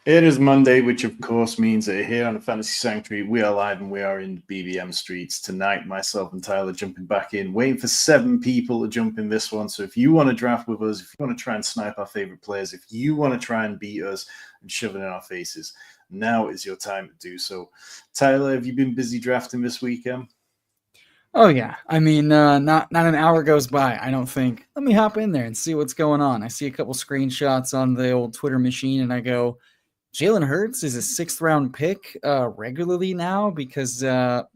It is Monday, which of course means that here on the Fantasy Sanctuary, we are live and we are in BBM streets tonight. Myself and Tyler jumping back in, waiting for 7 people to jump in this one. So if you want to draft with us, if you want to try and snipe our favorite players, if you want to try and beat us and shove it in our faces, now is your time to do so. Tyler, have you been busy drafting this weekend? Oh yeah, I mean, not an hour goes by. I don't think. Let me hop in there and see what's going on. I see a couple screenshots on the old Twitter machine, and I go, Jalen Hurts is a 6th round pick regularly now because of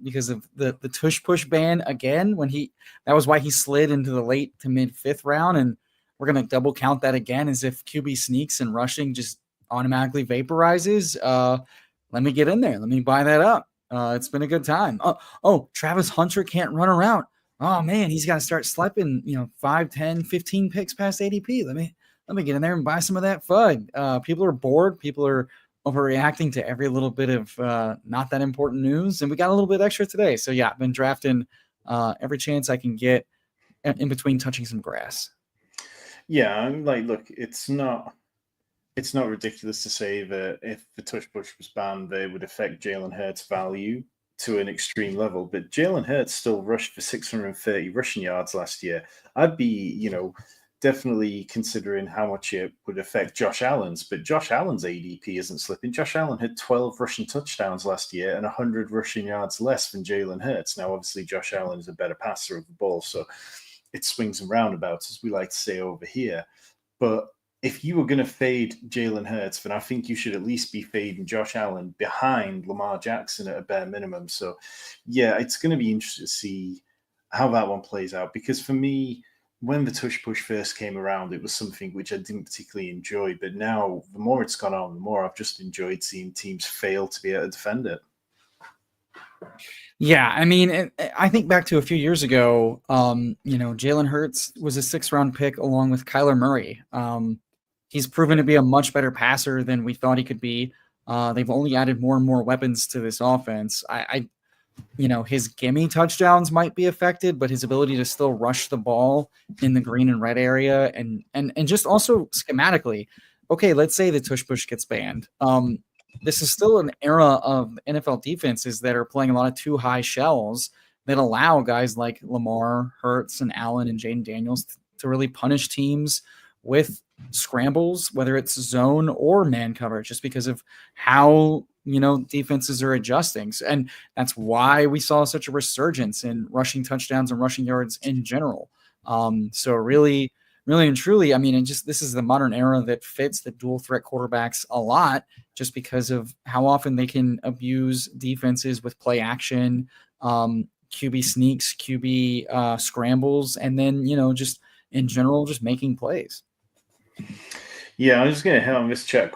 the tush push ban again. That was why he slid into the late to mid 5th round, and we're gonna double count that again as if QB sneaks and rushing just automatically vaporizes. Let me get in there. Let me buy that up. It's been a good time. Oh, Travis Hunter can't run around. Oh man, he's got to start slipping, 5, 10, 15 picks past ADP. Let me get in there and buy some of that FUD. People are bored. People are overreacting to every little bit of not that important news, and we got a little bit extra today. So yeah, I've been drafting every chance I can get in between touching some grass. Yeah, I'm like, look, it's not ridiculous to say that if the tush push was banned, they would affect Jalen Hurts' value to an extreme level. But Jalen Hurts still rushed for 630 rushing yards last year. I'd be, definitely considering how much it would affect Josh Allen's. But Josh Allen's ADP isn't slipping. Josh Allen had 12 rushing touchdowns last year and 100 rushing yards less than Jalen Hurts. Now, obviously, Josh Allen is a better passer of the ball, so it swings and roundabouts, as we like to say over here. But if you were going to fade Jalen Hurts, then I think you should at least be fading Josh Allen behind Lamar Jackson at a bare minimum. So, yeah, it's going to be interesting to see how that one plays out. Because for me, when the tush push first came around, it was something which I didn't particularly enjoy. But now, the more it's gone on, the more I've just enjoyed seeing teams fail to be able to defend it. Yeah, I mean, I think back to a few years ago. Jalen Hurts was a 6th round pick along with Kyler Murray. He's proven to be a much better passer than we thought he could be. They've only added more and more weapons to this offense. His gimme touchdowns might be affected, but his ability to still rush the ball in the green and red area and just also schematically, okay, let's say the tush push gets banned. This is still an era of NFL defenses that are playing a lot of too high shells that allow guys like Lamar, Hurts, and Allen and Jaden Daniels to really punish teams with scrambles, whether it's zone or man coverage, just because of how defenses are adjusting. And that's why we saw such a resurgence in rushing touchdowns and rushing yards in general. So really, really and truly, I mean, this is the modern era that fits the dual threat quarterbacks a lot, just because of how often they can abuse defenses with play action, QB sneaks, QB scrambles, and then just in general, just making plays. Yeah, I'm just going to hit on this chat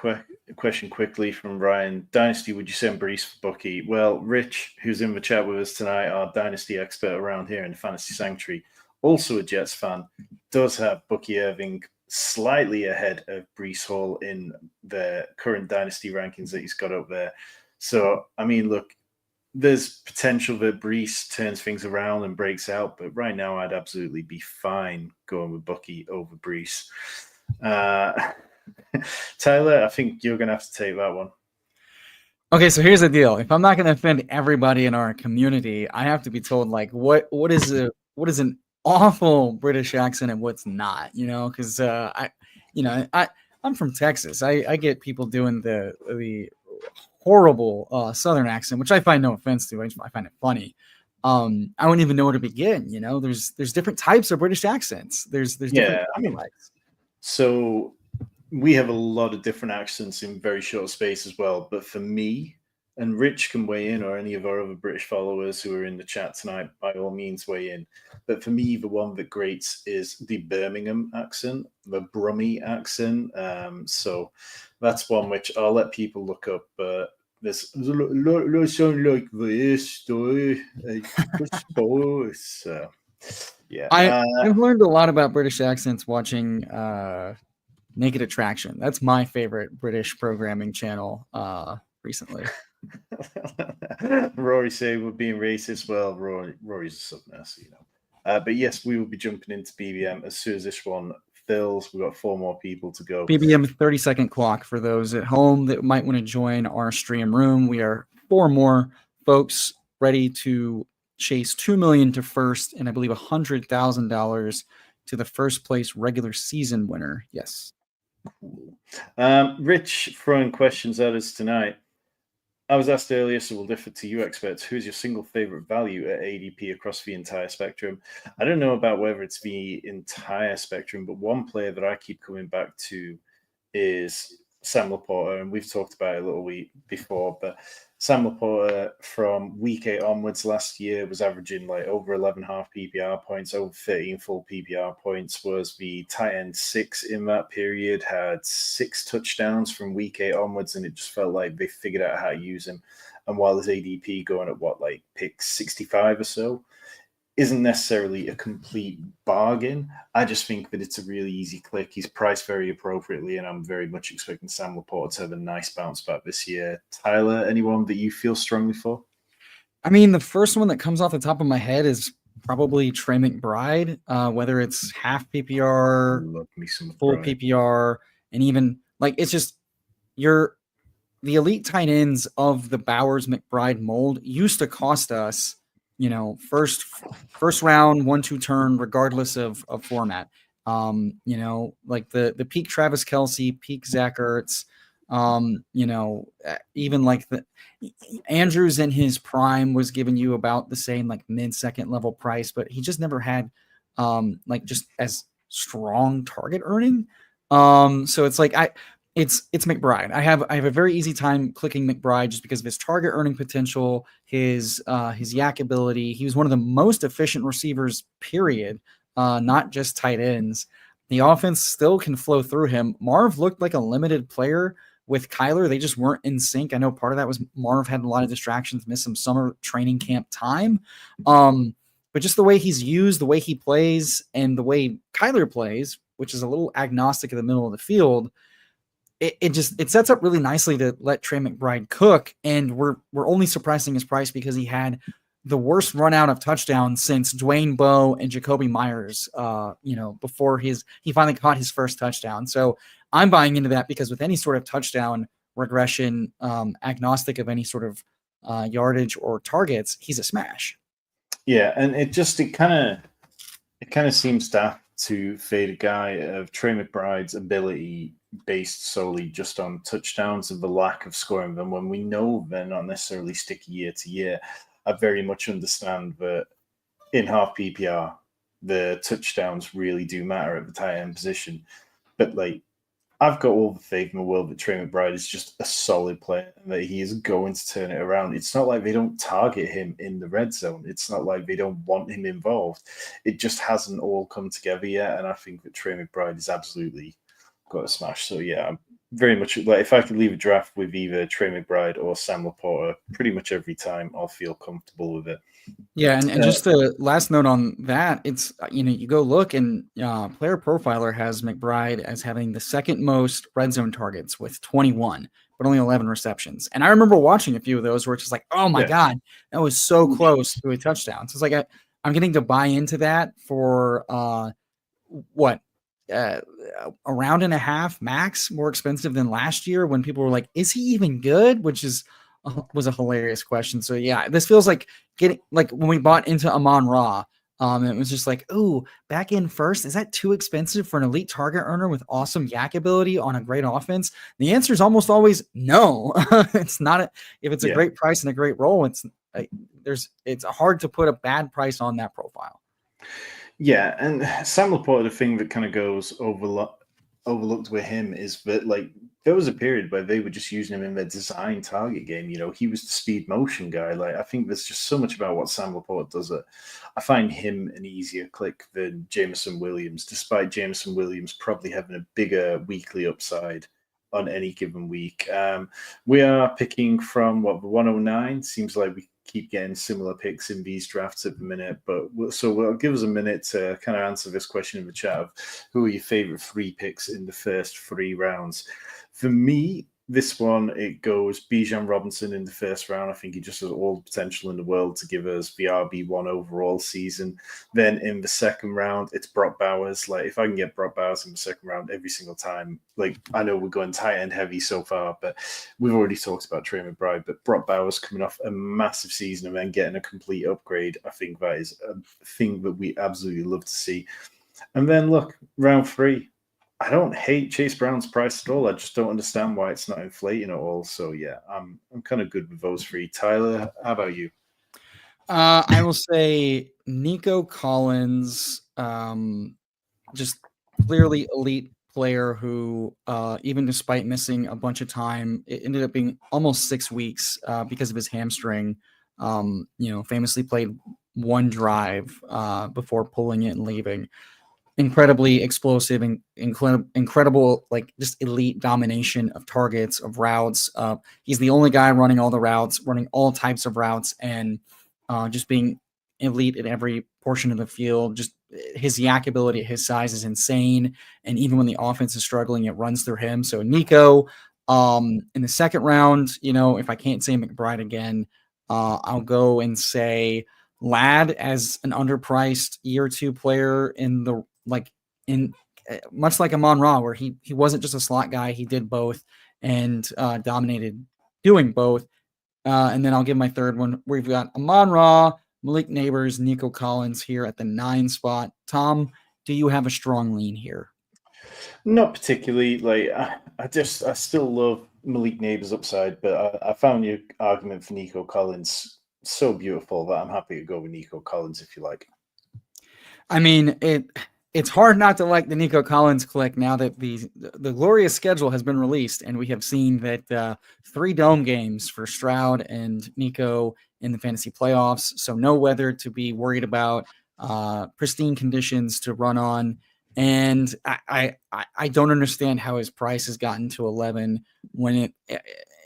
question quickly from Ryan. Dynasty, would you send Brees for Bucky? Well, Rich, who's in the chat with us tonight, our Dynasty expert around here in the Fantasy Sanctuary, also a Jets fan, does have Bucky Irving slightly ahead of Brees Hall in the current Dynasty rankings that he's got up there. So, I mean, look, there's potential that Brees turns things around and breaks out, but right now I'd absolutely be fine going with Bucky over Brees. Tyler, I think you're going to have to take that one. Okay, so here's the deal. If I'm not going to offend everybody in our community, I have to be told like what is an awful British accent and what's not, because I'm from Texas. I get people doing the horrible Southern accent, which I find no offense to. I find it funny. I wouldn't even know where to begin. There's different types of British accents. There's different dialects. So we have a lot of different accents in very short space as well. But for me, and Rich can weigh in, or any of our other British followers who are in the chat tonight, by all means weigh in. But for me, the one that grates is the Birmingham accent, the Brummie accent. So that's one which I'll let people look up. But this sound like this story. Yeah. I've learned a lot about British accents watching Naked Attraction. That's my favorite British programming channel recently. Rory say we're being racist. Well, Rory's a Southerner, But yes, we will be jumping into BBM as soon as this one fills. We've got 4 more people to go. BBM 30-second clock for those at home that might want to join our stream room. We are 4 more folks ready to chase $2 million to first, and I believe $100,000 to the first place regular season winner. Yes. Rich throwing questions at us tonight. I was asked earlier, so we'll differ to you experts. Who's your single favorite value at ADP across the entire spectrum? I don't know about whether it's the entire spectrum, but one player that I keep coming back to is Sam Laporta, and we've talked about it a little week before, but Sam Laporta from week 8 onwards last year was averaging like over 11.5 PPR points, over 13 full PPR points, was the tight end 6 in that period, had 6 touchdowns from week 8 onwards, and it just felt like they figured out how to use him. And while his ADP going at like pick 65 or so, isn't necessarily a complete bargain. I just think that it's a really easy click. He's priced very appropriately, and I'm very much expecting Sam Laporta to have a nice bounce back this year. Tyler, anyone that you feel strongly for? I mean, the first one that comes off the top of my head is probably Trey McBride, whether it's half PPR, Love me some full McBride. PPR, and even like it's just the elite tight ends of the Bowers McBride mold used to cost us, first round 1-2 turn, regardless of format. Like the peak Travis Kelce, peak Zach Ertz, even like the Andrews in his prime was giving you about the same like mid-second level price, but he just never had like just as strong target earning. So it's like it's McBride. I have a very easy time clicking McBride just because of his target earning potential, his yak ability. He was one of the most efficient receivers, period, not just tight ends. The offense still can flow through him. Marv looked like a limited player with Kyler. They just weren't in sync. I know part of that was Marv had a lot of distractions, missed some summer training camp time. But just the way he's used, the way he plays, and the way Kyler plays, which is a little agnostic in the middle of the field, it sets up really nicely to let Trey McBride cook, and we're only suppressing his price because he had the worst run out of touchdowns since Dwayne Bowe and Jacoby Myers, before he finally caught his first touchdown. So I'm buying into that because with any sort of touchdown regression, agnostic of any sort of yardage or targets, he's a smash. Yeah, and it kind of seems daft to fade a guy of Trey McBride's ability based solely just on touchdowns and the lack of scoring them when we know they're not necessarily sticky year to year. I very much understand that in half PPR, the touchdowns really do matter at the tight end position. But like, I've got all the faith in the world that Trey McBride is just a solid player and that he is going to turn it around. It's not like they don't target him in the red zone. It's not like they don't want him involved. It just hasn't all come together yet. And I think that Trey McBride is absolutely got a smash. So yeah, I'm very much like if I could leave a draft with either Trey McBride or Sam Laporta, pretty much every time I'll feel comfortable with it. Yeah, and just a last note on that, it's you go look and Player Profiler has McBride as having the second most red zone targets with 21, but only 11 receptions. And I remember watching a few of those where it's just like, oh my God, that was so close to a touchdown. So it's like I'm getting to buy into that for a round and a half max more expensive than last year when people were like, is he even good? Which was a hilarious question. So yeah, this feels like getting like when we bought into Amon-Ra, it was just like, ooh, back in first, is that too expensive for an elite target earner with awesome yak ability on a great offense? The answer is almost always no. It's not if it's a great price and a great role, it's hard to put a bad price on that profile. Yeah, and Sam Laporta, the thing that kind of goes overlooked with him is that like there was a period where they were just using him in their design target game. He was the speed motion guy. Like I think there's just so much about what Sam Laporta does that I find him an easier click than Jameson Williams, despite Jameson Williams probably having a bigger weekly upside on any given week. We are picking from the 109. Seems like we keep getting similar picks in these drafts at the minute, but we'll give us a minute to kind of answer this question in the chat of who are your favorite 3 picks in the first 3 rounds. For me, This one, it goes Bijan Robinson in the first round. I think he just has all the potential in the world to give us the RB1 overall season. Then in the second round, it's Brock Bowers. Like, if I can get Brock Bowers in the second round every single time, like, I know we're going tight end heavy so far, but we've already talked about Trey McBride. But Brock Bowers coming off a massive season and then getting a complete upgrade, I think that is a thing that we absolutely love to see. And then look, round three. I don't hate Chase Brown's price at all. I just don't understand why it's not inflating at all. So yeah, I'm kind of good with those three. Tyler, how about you? I will say Nico Collins, just clearly elite player who, even despite missing a bunch of time, it ended up being almost 6 weeks because of his hamstring. Famously played one drive before pulling it and leaving. Incredibly explosive and incredible, like just elite domination of targets, of routes. He's the only guy running all the routes, running all types of routes, and just being elite at every portion of the field. Just his yak ability at his size is insane. And even when the offense is struggling, it runs through him. So Nico, in the second round, if I can't say McBride again, I'll go and say Lad as an underpriced year two player in the like in much like Amon Ra, where he wasn't just a slot guy, he did both and dominated doing both. And then I'll give my third one. We've got Amon Ra, Malik Neighbors, Nico Collins here at the 9 spot. Tom, do you have a strong lean here? Not particularly. Like I still love Malik Neighbors upside, but I found your argument for Nico Collins so beautiful that I'm happy to go with Nico Collins if you like. I mean, it's hard not to like the Nico Collins click now that the glorious schedule has been released, and we have seen that 3 dome games for Stroud and Nico in the fantasy playoffs. So no weather to be worried about, pristine conditions to run on, and I don't understand how his price has gotten to 11 when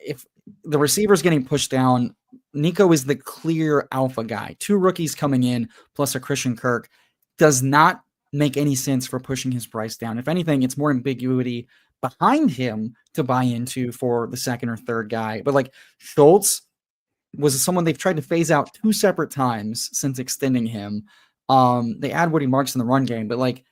if the receiver's getting pushed down. Nico is the clear alpha guy. 2 rookies coming in plus a Christian Kirk does not make any sense for pushing his price down. If anything, it's more ambiguity behind him to buy into for the second or third guy. But like Schultz was someone they've tried to phase out 2 separate times since extending him. They add Woody Marks in the run game, but like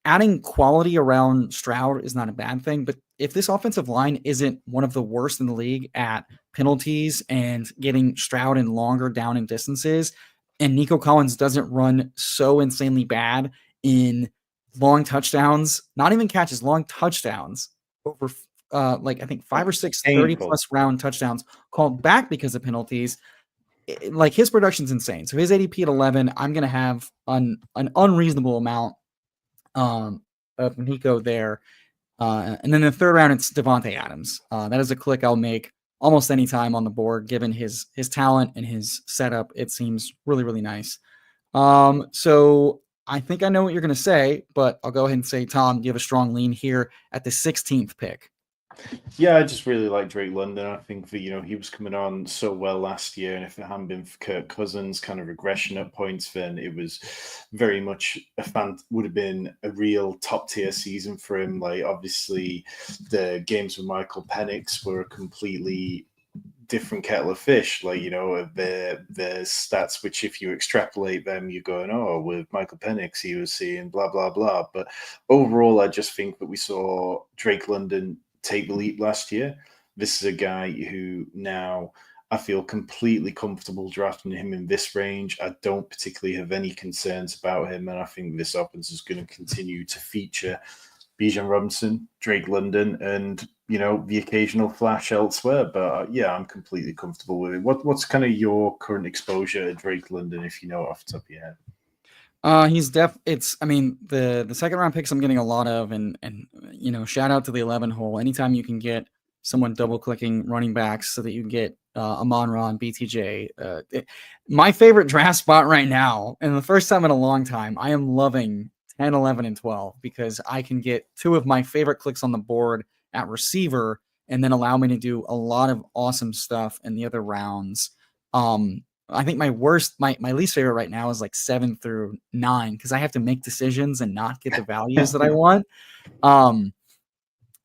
adding quality around Stroud is not a bad thing. But if this offensive line isn't one of the worst in the league at penalties and getting Stroud in longer down and distances, and Nico Collins doesn't run so insanely bad in long touchdowns, not even catches, long touchdowns over like I think 5 or 6 30 Painful. plus round touchdowns called back because of penalties. Like his production's insane. So his ADP at 11, I'm going to have an unreasonable amount of Nico there. And then the third round, it's Devontae Adams. That is a click I'll make almost any time on the board, given his talent and his setup. It seems really, really nice. So I think I know what you're going to say, but I'll go ahead and say, Tom, you have a strong lean here at the 16th pick. Yeah, I just really like Drake London. I think that he was coming on so well last year, and if it hadn't been for Kirk Cousins' kind of regression at points, then it was very much would have been a real top tier season for him. Like obviously, the games with Michael Penix were a completely different kettle of fish. Like there's stats which, if you extrapolate them, you're going, oh, with Michael Penix, he was seeing blah blah blah. But overall, I just think that we saw Drake London take the leap last year. This is a guy who now I feel completely comfortable drafting him in this range. I don't particularly have any concerns about him, and I think this offense is going to continue to feature Bijan Robinson, Drake London, and the occasional flash elsewhere. But yeah, I'm completely comfortable with it. What's kind of your current exposure to Drake London, if you know off the top of your head? I mean, the second round picks I'm getting a lot of, and shout out to the 11 hole. Anytime you can get someone double clicking running backs so that you can get Amon Ra and BTJ. My favorite draft spot right now, and the first time in a long time, I am loving 10, 11, and 12 because I can get 2 of my favorite clicks on the board at receiver and then allow me to do a lot of awesome stuff in the other rounds. I think my least favorite right now is like 7 through 9 because I have to make decisions and not get the values that I want.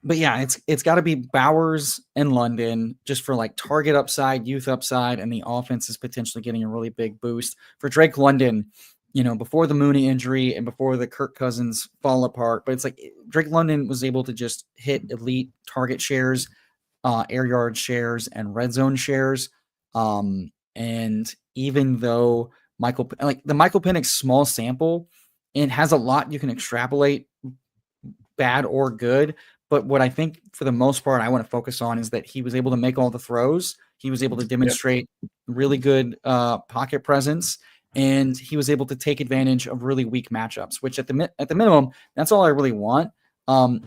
but yeah, it's got to be Bowers and London just for like target upside, youth upside, and the offense is potentially getting a really big boost for Drake London. Before the Mooney injury and before the Kirk Cousins fall apart, but it's like Drake London was able to just hit elite target shares, air yard shares, and red zone shares. And even though the Michael Penix small sample, it has a lot you can extrapolate, bad or good. But what I think for the most part I want to focus on is that he was able to make all the throws. He was able to Yep. demonstrate really good pocket presence, and he was able to take advantage of really weak matchups. Which at the minimum, that's all I really want.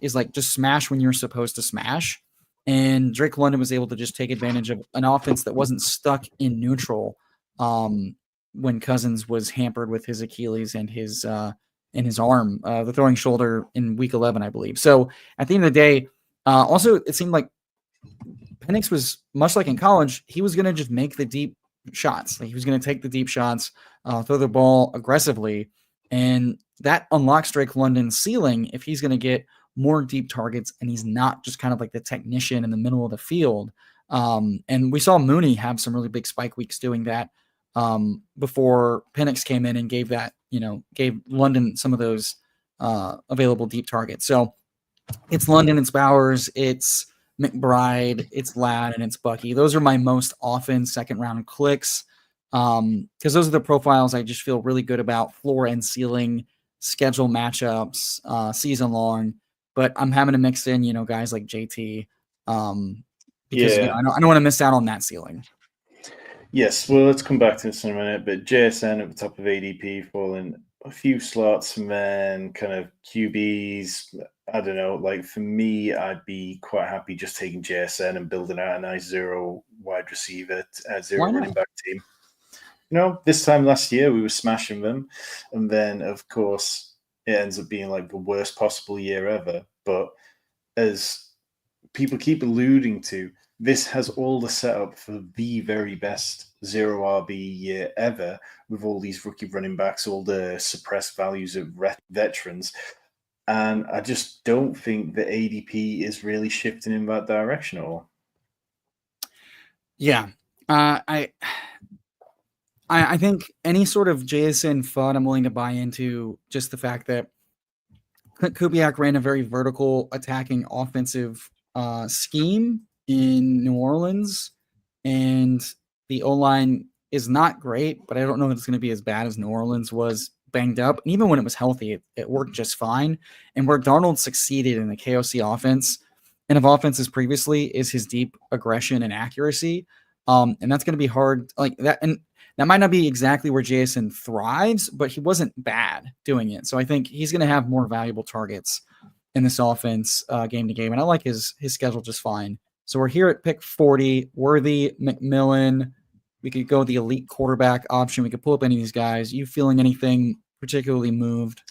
Is like just smash when you're supposed to smash. And Drake London was able to just take advantage of an offense that wasn't stuck in neutral when Cousins was hampered with his Achilles and his arm, the throwing shoulder in week 11, I believe. So at the end of the day, also it seemed like Penix was much like in college. He was going to just make the deep shots. Like he was going to take the deep shots, throw the ball aggressively, and that unlocks Drake London's ceiling if he's going to get more deep targets and he's not just kind of like the technician in the middle of the field. And we saw Mooney have some really big spike weeks doing that before Penix came in and gave London some of those available deep targets. So it's London, it's Bowers, it's McBride, it's Ladd, and it's Bucky. Those are my most often second round clicks because those are the profiles I just feel really good about, floor and ceiling, schedule matchups, season long. But I'm having to mix in, guys like JT because Yeah. I don't want to miss out on that ceiling. Yes, well, let's come back to this in a minute. But JSN at the top of ADP, falling a few slots, and then kind of QBs. I don't know. Like for me, I'd be quite happy just taking JSN and building out a nice zero wide receiver, zero Why running not? back team. This time last year we were smashing them, and then of course it ends up being like the worst possible year ever. But as people keep alluding to, this has all the setup for the very best zero RB year ever, with all these rookie running backs, all the suppressed values of veterans. And I just don't think the ADP is really shifting in that direction at all. Yeah. I think any sort of JSN FUD I'm willing to buy into, just the fact that Clint Kubiak ran a very vertical attacking offensive scheme in New Orleans, and the O line is not great, but I don't know that it's going to be as bad as New Orleans was banged up. And even when it was healthy, it worked just fine. And where Darnold succeeded in the KOC offense and of offenses previously is his deep aggression and accuracy. And that's going to be hard like that. And that might not be exactly where Jason thrives, but he wasn't bad doing it. So I think he's going to have more valuable targets in this offense game to game. And I like his schedule just fine. So we're here at pick 40, Worthy, McMillan. We could go the elite quarterback option. We could pull up any of these guys. You feeling anything particularly moved?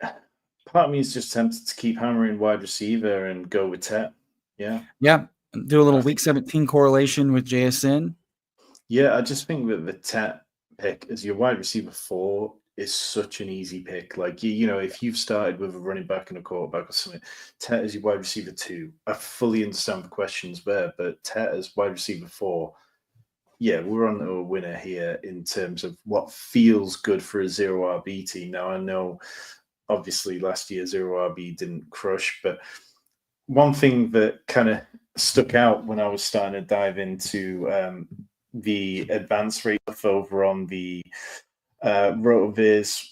Part of me is just tempted to keep hammering wide receiver and go with Tet. Yeah. Yeah. Do a little I week think 17 correlation with JSN. Yeah, I just think that the Tet pick as your wide receiver 4 is such an easy pick. Like if you've started with a running back and a quarterback or something, Tet as your wide receiver 2. I fully understand the questions there, but Tet as wide receiver 4, yeah, we're on to a winner here in terms of what feels good for a zero RB team. Now I know obviously last year zero RB didn't crush, but one thing that kind of stuck out when I was starting to dive into the advance rate over on the Rotoviz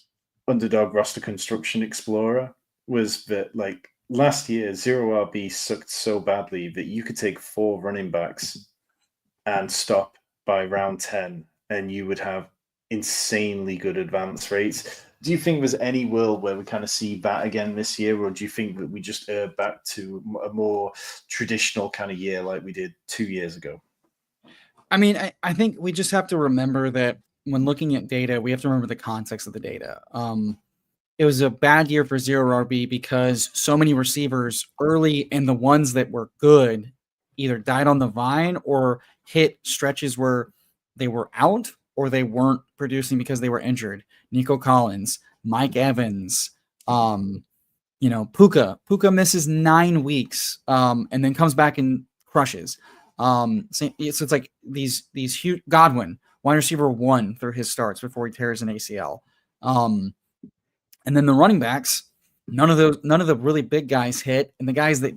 Underdog Roster Construction Explorer was that like last year zero RB sucked so badly that you could take 4 running backs and stop by round 10 and you would have insanely good advance rates. Do you think there's any world where we kind of see that again this year, or do you think that we just back to a more traditional kind of year like we did 2 years ago? I mean, I think we just have to remember that when looking at data, we have to remember the context of the data. It was a bad year for zero RB because so many receivers early and the ones that were good either died on the vine or hit stretches where they were out or they weren't producing because they were injured. Nico Collins, Mike Evans, Puka misses 9 weeks, and then comes back and crushes. So it's like these huge Godwin, wide receiver one through his starts before he tears an ACL. Um, and then the running backs, none of the really big guys hit, and the guys that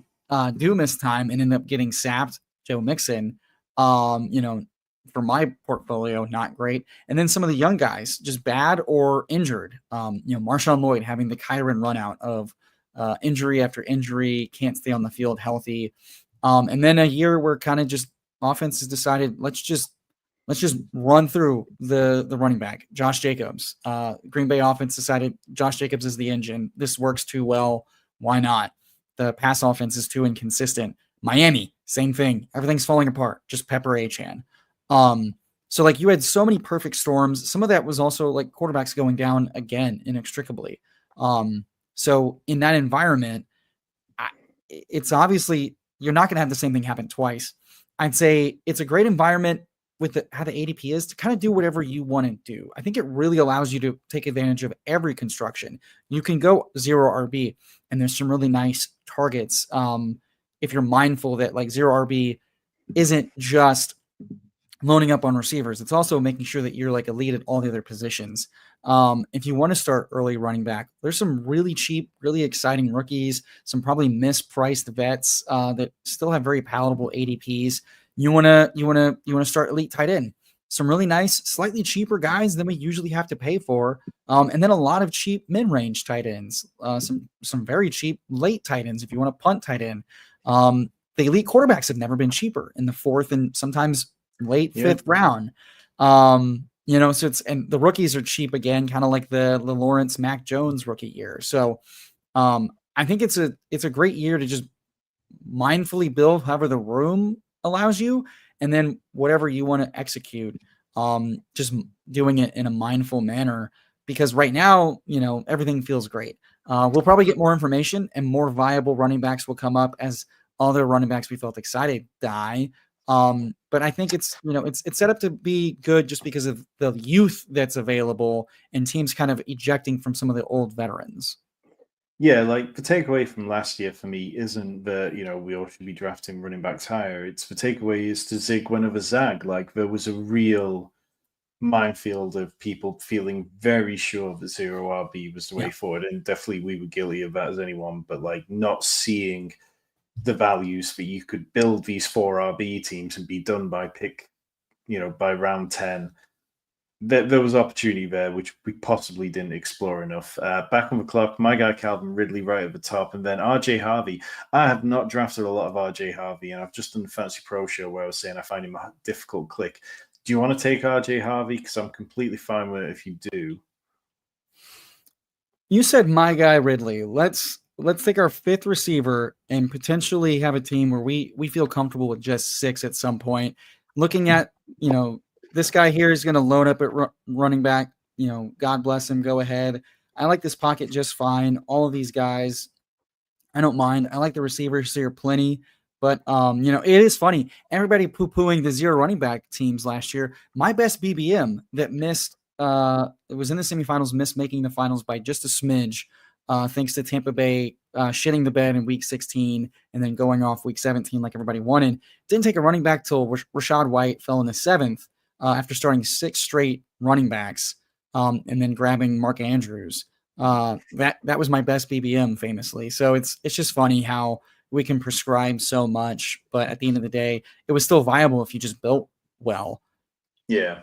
do miss time and end up getting sapped, Joe Mixon, for my portfolio, not great. And then some of the young guys, just bad or injured. Marshawn Lloyd having the Kyron run out of injury after injury, can't stay on the field healthy. And then a year where kind of just offense has decided, let's just run through the running back, Josh Jacobs. Green Bay offense decided Josh Jacobs is the engine. This works too well. Why not? The pass offense is too inconsistent. Miami, same thing. Everything's falling apart. Just pepper Achane. So like you had so many perfect storms. Some of that was also like quarterbacks going down again inextricably. So in that environment, it's obviously you're not going to have the same thing happen twice. I'd say it's a great environment with how the ADP is to kind of do whatever you want to do. I think it really allows you to take advantage of every construction. You can go zero RB, and there's some really nice targets. If you're mindful that like zero RB isn't just loading up on receivers, it's also making sure that you're like elite at all the other positions. If you want to start early running back, there's some really cheap, really exciting rookies, some probably mispriced vets that still have very palatable ADPs. You want to start elite tight end. Some really nice, slightly cheaper guys than we usually have to pay for, and then a lot of cheap mid-range tight ends. Some very cheap late tight ends if you want to punt tight end. The elite quarterbacks have never been cheaper in the fourth and sometimes late fifth round. So and the rookies are cheap again, kind of like the Lawrence Mac Jones rookie year. So I think it's a great year to just mindfully build however the room allows you, and then whatever you want to execute, just doing it in a mindful manner. Because right now, everything feels great. We'll probably get more information and more viable running backs will come up as other running backs we felt excited die. But I think it's set up to be good just because of the youth that's available and teams kind of ejecting from some of the old veterans. Yeah, like the takeaway from last year for me isn't that, we all should be drafting running backs higher. It's the takeaway is to zig whenever zag. Like there was a real minefield of people feeling very sure that zero RB was the way Yeah. forward. And definitely we were guilty of that as anyone, but like not seeing the values that you could build these four RB teams and be done by by round 10. There was opportunity there, which we possibly didn't explore enough. Back on the clock, my guy Calvin Ridley right at the top, and then RJ Harvey. I have not drafted a lot of RJ Harvey, and I've just done the Fancy Pro show where I was saying I find him a difficult click. Do you want to take RJ Harvey? Because I'm completely fine with it if you do. You said my guy Ridley. Let's take our fifth receiver and potentially have a team where we feel comfortable with just six at some point. Looking at this guy here is going to load up at running back. God bless him. Go ahead. I like this pocket just fine. All of these guys, I don't mind. I like the receivers here plenty. But it is funny. Everybody poo-pooing the zero running back teams last year. My best BBM that missed it was in the semifinals, missed making the finals by just a smidge, thanks to Tampa Bay shitting the bed in week 16 and then going off week 17 like everybody wanted. Didn't take a running back till Rashad White fell in the seventh after starting 6 straight running backs, and then grabbing Mark Andrews. That was my best BBM famously. So it's just funny how we can prescribe so much, but at the end of the day, it was still viable if you just built well. Yeah.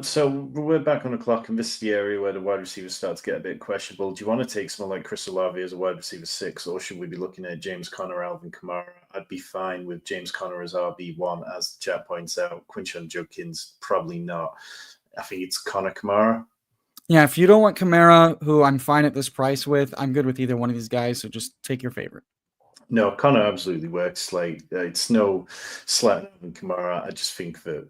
So we're back on the clock, and this is the area where the wide receivers start to get a bit questionable. Do you want to take someone like Chris Olave as a wide receiver 6, or should we be looking at James Conner, Alvin Kamara? I'd be fine with James Conner as RB1, as the chat points out. Quinshon Judkins, probably not. I think it's Conner Kamara. Yeah, if you don't want Kamara, who I'm fine at this price with, I'm good with either one of these guys, so just take your favorite. No, Connor absolutely works. Like it's no slat on Kamara. I just think that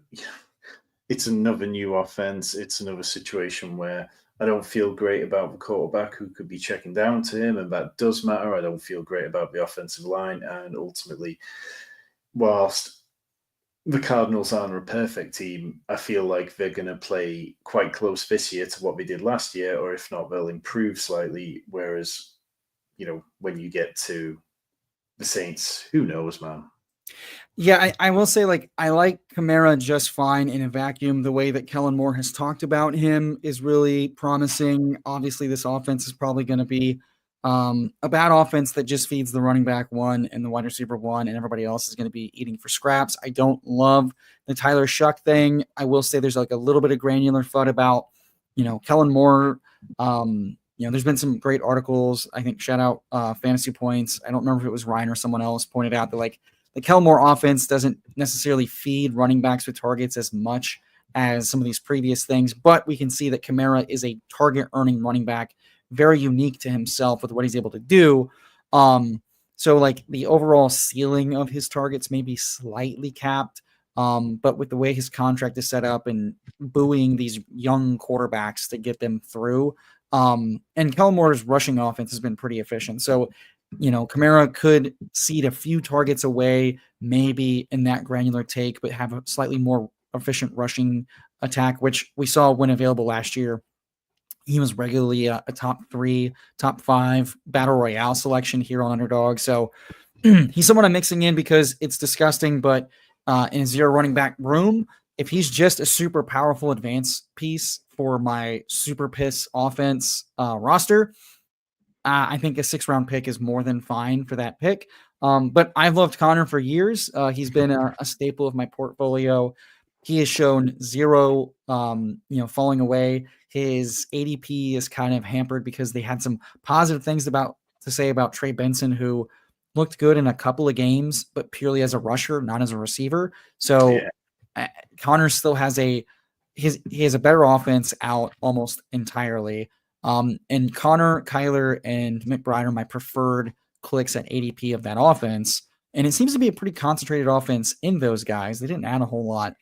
it's another new offense. It's another situation where I don't feel great about the quarterback who could be checking down to him, and that does matter. I don't feel great about the offensive line, and ultimately, whilst the Cardinals aren't a perfect team, I feel like they're going to play quite close this year to what they did last year, or if not, they'll improve slightly. Whereas when you get to the Saints, who knows, man? Yeah, I will say, like, I like Kamara just fine in a vacuum. The way that Kellen Moore has talked about him is really promising. Obviously, this offense is probably going to be a bad offense that just feeds the running back one and the wide receiver one, and everybody else is going to be eating for scraps. I don't love the Tyler Shuck thing. I will say there's like a little bit of granular FUD about, Kellen Moore. There's been some great articles. I think shout out Fantasy Points. I don't remember if it was Ryan or someone else pointed out that, like, the Kelmore offense doesn't necessarily feed running backs with targets as much as some of these previous things, but we can see that Kamara is a target earning running back, very unique to himself with what he's able to do. So like the overall ceiling of his targets may be slightly capped, but with the way his contract is set up and buoying these young quarterbacks to get them through, and Kelmore's rushing offense has been pretty efficient. So Kamara could cede a few targets away, maybe in that granular take, but have a slightly more efficient rushing attack, which we saw when available last year. He was regularly a top 3, top 5 battle royale selection here on Underdog. So he's someone I'm mixing in because it's disgusting, but in a zero running back room, if he's just a super powerful advance piece for my super piss offense roster, I think a 6th-round pick is more than fine for that pick. But I've loved Connor for years. He's been a staple of my portfolio. He has shown zero, falling away. His ADP is kind of hampered because they had some positive things to say about Trey Benson, who looked good in a couple of games, but purely as a rusher, not as a receiver. So Connor still has he has a better offense out almost entirely. And Connor, Kyler, and McBride are my preferred clicks at ADP of that offense. And it seems to be a pretty concentrated offense in those guys. They didn't add a whole lot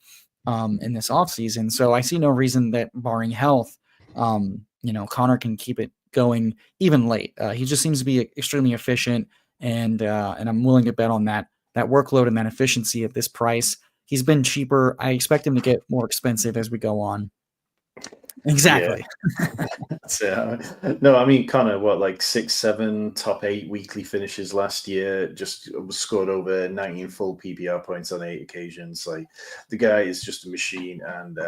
in this offseason. So I see no reason that, barring health, Connor can keep it going even late. He just seems to be extremely efficient, and I'm willing to bet on that workload and that efficiency at this price. He's been cheaper. I expect him to get more expensive as we go on. Exactly. So, no, I mean, Connor, what, like 6, 7, top 8 weekly finishes last year, just scored over 19 full PPR points on 8 occasions. Like, the guy is just a machine. And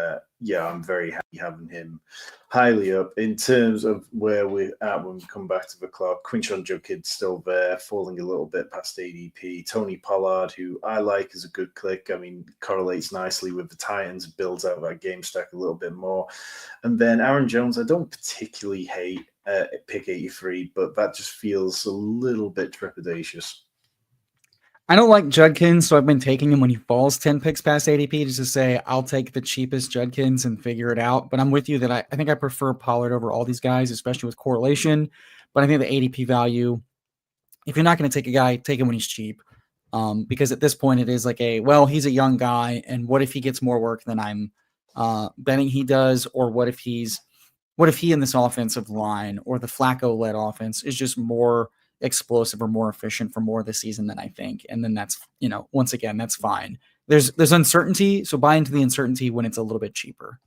I'm very happy having him highly up. In terms of where we're at when we come back to the clock, Quinshon Judkins still there, falling a little bit past ADP. Tony Pollard, who I like, is a good click. I mean, correlates nicely with the Titans, builds out that game stack a little bit more. And then Aaron Jones, I don't particularly hate pick 83, but that just feels a little bit trepidatious. I don't like Judkins, so I've been taking him when he falls 10 picks past ADP just to say I'll take the cheapest Judkins and figure it out. But I'm with you that I think I prefer Pollard over all these guys, especially with correlation. But I think the ADP value, if you're not going to take a guy, take him when he's cheap. Because at this point it is like he's a young guy, and what if he gets more work than I'm betting he does, or what if he in this offensive line or the Flacco-led offense is just more explosive or more efficient for more of the season than I think. And then that's, once again, that's fine. There's uncertainty, so buy into the uncertainty when it's a little bit cheaper.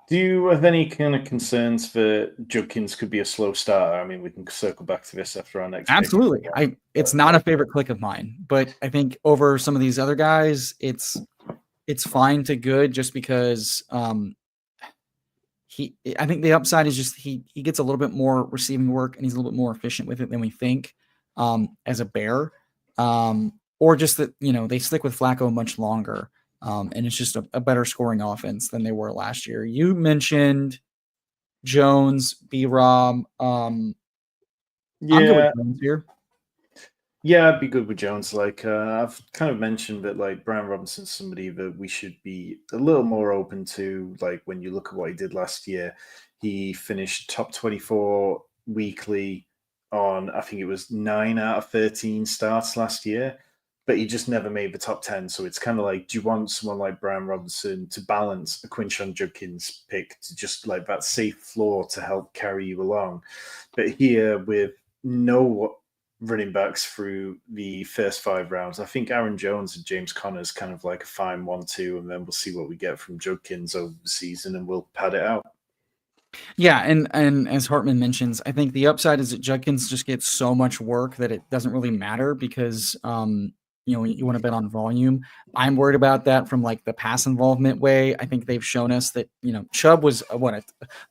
Do you have any kind of concerns that Judkins could be a slow starter? I mean, we can circle back to this after our next Absolutely. pick. It's not a favorite click of mine, but I think over some of these other guys, it's fine to good just because I think the upside is just he gets a little bit more receiving work and he's a little bit more efficient with it than we think as a bear. Or just that, they stick with Flacco much longer. And it's just a better scoring offense than they were last year. You mentioned Jones, B-Rob. I'm good with Jones here. Yeah, I'd be good with Jones. Like I've kind of mentioned that, like Brian Robinson's somebody that we should be a little more open to. Like when you look at what he did last year, he finished top 24 weekly on, I think it was 9 out of 13 starts last year, but he just never made the top 10. So it's kind of like, do you want someone like Brian Robinson to balance a Quinshon Judkins pick to just like that safe floor to help carry you along? But here with no running backs through the first 5 rounds, I think Aaron Jones and James Conner's kind of like a fine 1-2, and then we'll see what we get from Judkins over the season and we'll pad it out. Yeah, and as Hartman mentions, I think the upside is that Judkins just gets so much work that it doesn't really matter because you want to bet on volume. I'm worried about that from like the pass involvement way. I think they've shown us that Chubb was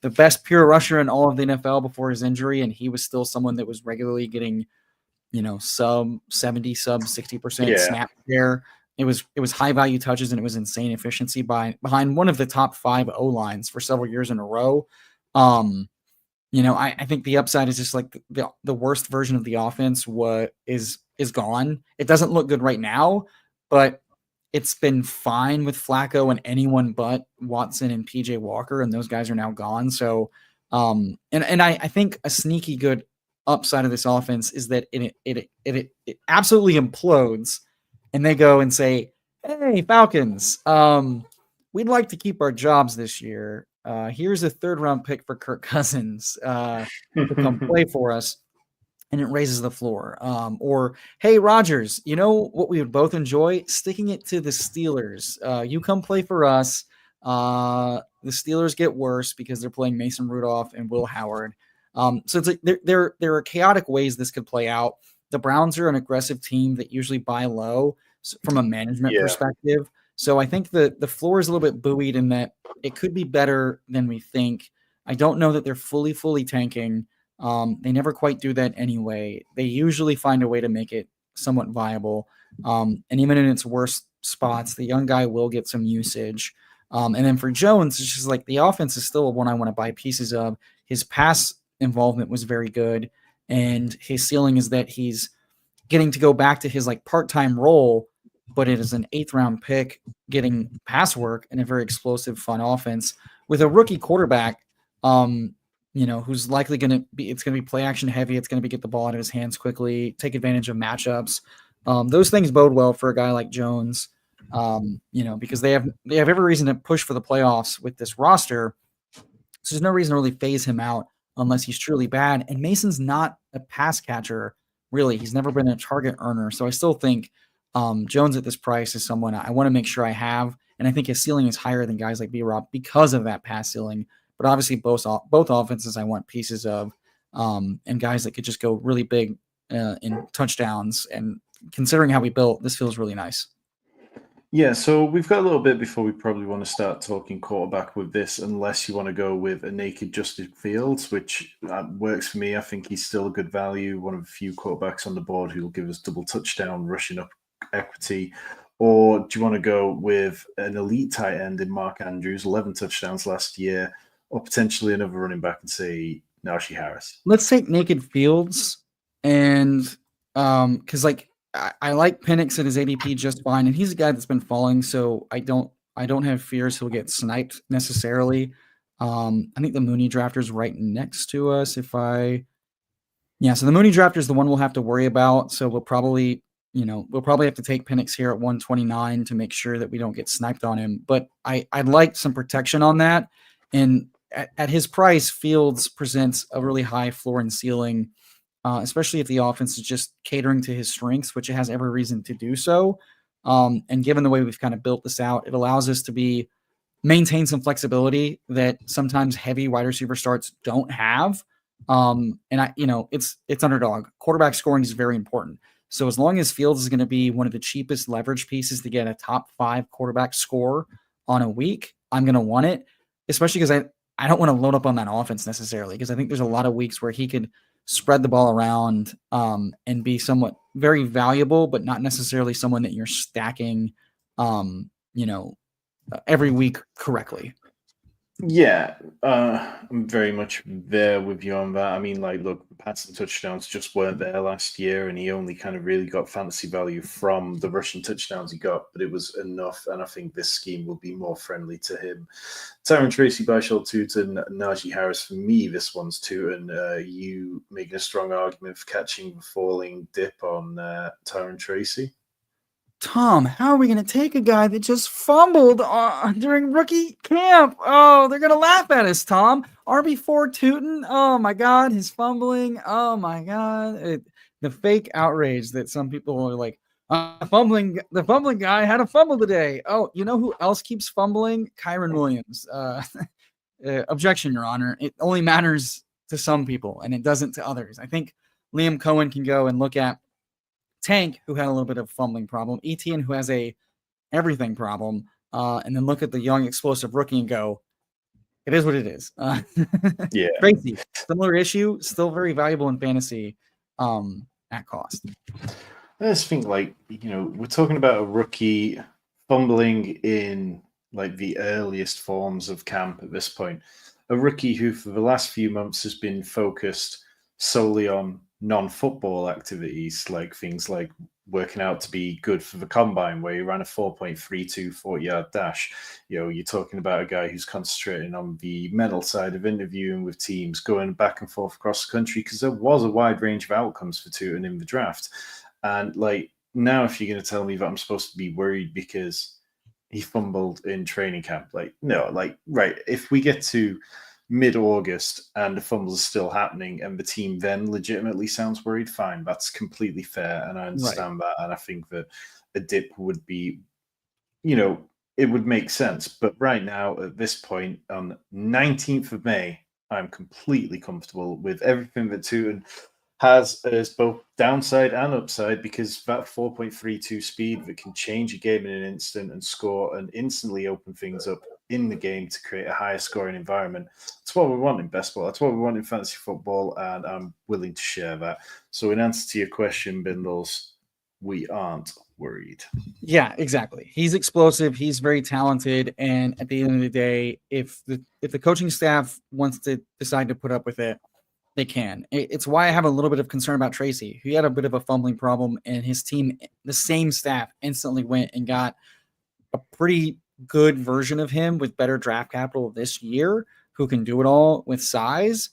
the best pure rusher in all of the NFL before his injury, and he was still someone that was regularly getting sub 70, sub 60% Yeah. snap share. It was high value touches and it was insane efficiency behind one of the top 5 O lines for several years in a row. Um, I think the upside is just like the worst version of the offense is gone. It doesn't look good right now, but it's been fine with Flacco and anyone but Watson and PJ Walker, and those guys are now gone. So, and I think a sneaky good upside of this offense is that it absolutely implodes, and they go and say, "Hey, Falcons, we'd like to keep our jobs this year. Here's a third round pick for Kirk Cousins to come play for us." And it raises the floor. Or, hey, Rodgers, you know what we would both enjoy? Sticking it to the Steelers. You come play for us. The Steelers get worse because they're playing Mason Rudolph and Will Howard. So it's like there are chaotic ways this could play out. The Browns are an aggressive team that usually buy low from a management Yeah. perspective. So I think the floor is a little bit buoyed in that it could be better than we think. I don't know that they're fully tanking. They never quite do that anyway. They usually find a way to make it somewhat viable. And even in its worst spots, the young guy will get some usage. And then for Jones, it's just like the offense is still one I want to buy pieces of. His pass involvement was very good, and his ceiling is that he's getting to go back to his like part-time role, but it is an 8th round pick getting pass work in a very explosive, fun offense with a rookie quarterback. Who's likely going to be, it's going to be play action heavy. It's going to be get the ball out of his hands quickly, take advantage of matchups. Those things bode well for a guy like Jones, because they have every reason to push for the playoffs with this roster. So there's no reason to really phase him out unless he's truly bad. And Mason's not a pass catcher, really. He's never been a target earner. So I still think Jones at this price is someone I want to make sure I have. And I think his ceiling is higher than guys like B-Rob because of that pass ceiling. But obviously, both offenses I want pieces of, and guys that could just go really big in touchdowns. And considering how we built, this feels really nice. Yeah, so we've got a little bit before we probably want to start talking quarterback with this, unless you want to go with a naked Justin Fields, which works for me. I think he's still a good value, one of the few quarterbacks on the board who will give us double touchdown, rushing up equity. Or do you want to go with an elite tight end in Mark Andrews, 11 touchdowns last year, or potentially another running back and say Najee Harris? Let's take naked Fields, and because like I like Penix at his ADP just fine, and he's a guy that's been falling, so I don't have fears he'll get sniped necessarily. I think the Mooney drafter's right next to us. So the Mooney drafter is the one we'll have to worry about. So we'll probably have to take Penix here at 129 to make sure that we don't get sniped on him. But I'd like some protection on that. And at his price, Fields presents a really high floor and ceiling, especially if the offense is just catering to his strengths, which it has every reason to do so. And given the way we've kind of built this out, it allows us to maintain some flexibility that sometimes heavy wide receiver starts don't have. It's underdog. Quarterback scoring is very important. So as long as Fields is going to be one of the cheapest leverage pieces to get a top 5 quarterback score on a week, I'm going to want it, especially because I don't want to load up on that offense necessarily, because I think there's a lot of weeks where he could spread the ball around and be somewhat very valuable, but not necessarily someone that you're stacking, every week correctly. Yeah, I'm very much there with you on that. I mean, like, look, the passing touchdowns just weren't there last year, and he only kind of really got fantasy value from the rushing touchdowns he got, but it was enough, and I think this scheme will be more friendly to him. Tyron Tracy, Bashal Tutin, Najee Harris, for me, this one's Tutin. You making a strong argument for catching the falling dip on Tyron Tracy? Tom, how are we going to take a guy that just fumbled during rookie camp? Oh, they're going to laugh at us, Tom. RB4 Tootin. Oh, my God. His fumbling. Oh, my God. The fake outrage that some people are like, the fumbling guy had a fumble today. Oh, you know who else keeps fumbling? Kyron Williams. objection, Your Honor. It only matters to some people, and it doesn't to others. I think Liam Cohen can go and look at Tank, who had a little bit of fumbling problem, Etienne, who has a everything problem, and then look at the young explosive rookie and go, it is what it is. Yeah. Crazy. Similar issue, still very valuable in fantasy at cost. I just think, like, we're talking about a rookie fumbling in like the earliest forms of camp at this point. A rookie who, for the last few months, has been focused solely on non-football activities, like things like working out to be good for the combine, where he ran a 4.32 40-yard dash. You're talking about a guy who's concentrating on the mental side of interviewing with teams, going back and forth across the country, because there was a wide range of outcomes for Tootin in the draft. And like now, if you're going to tell me that I'm supposed to be worried because he fumbled in training camp, like no, like right. If we get to mid-August and the fumbles are still happening and the team then legitimately sounds worried, fine, that's completely fair, and I understand that, and I think that a dip would be, it would make sense. But right now, at this point, on 19th of May, I'm completely comfortable with everything that Tootin has as both downside and upside, because that 4.32 speed that can change a game in an instant and score and instantly open things up in the game to create a higher scoring environment. That's what we want in best ball. That's what we want in fantasy football, and I'm willing to share that. So in answer to your question, Bindles, we aren't worried. Yeah, exactly. He's explosive. He's very talented. And at the end of the day, if the coaching staff wants to decide to put up with it, they can. It's why I have a little bit of concern about Tracy. He had a bit of a fumbling problem, and his team, the same staff, instantly went and got a pretty good version of him with better draft capital this year, who can do it all with size.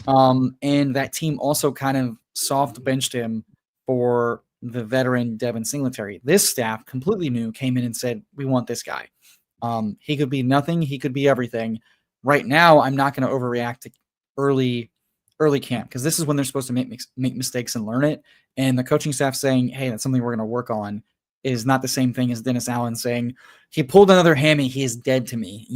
And that team also kind of soft benched him for the veteran Devin Singletary. This staff, completely new, came in and said, we want this guy. He could be nothing. He could be everything. Right now, I'm not going to overreact to early camp, because this is when they're supposed to make mistakes and learn it. And the coaching staff saying, hey, that's something we're going to work on, is not the same thing as Dennis Allen saying he pulled another hammy. He is dead to me.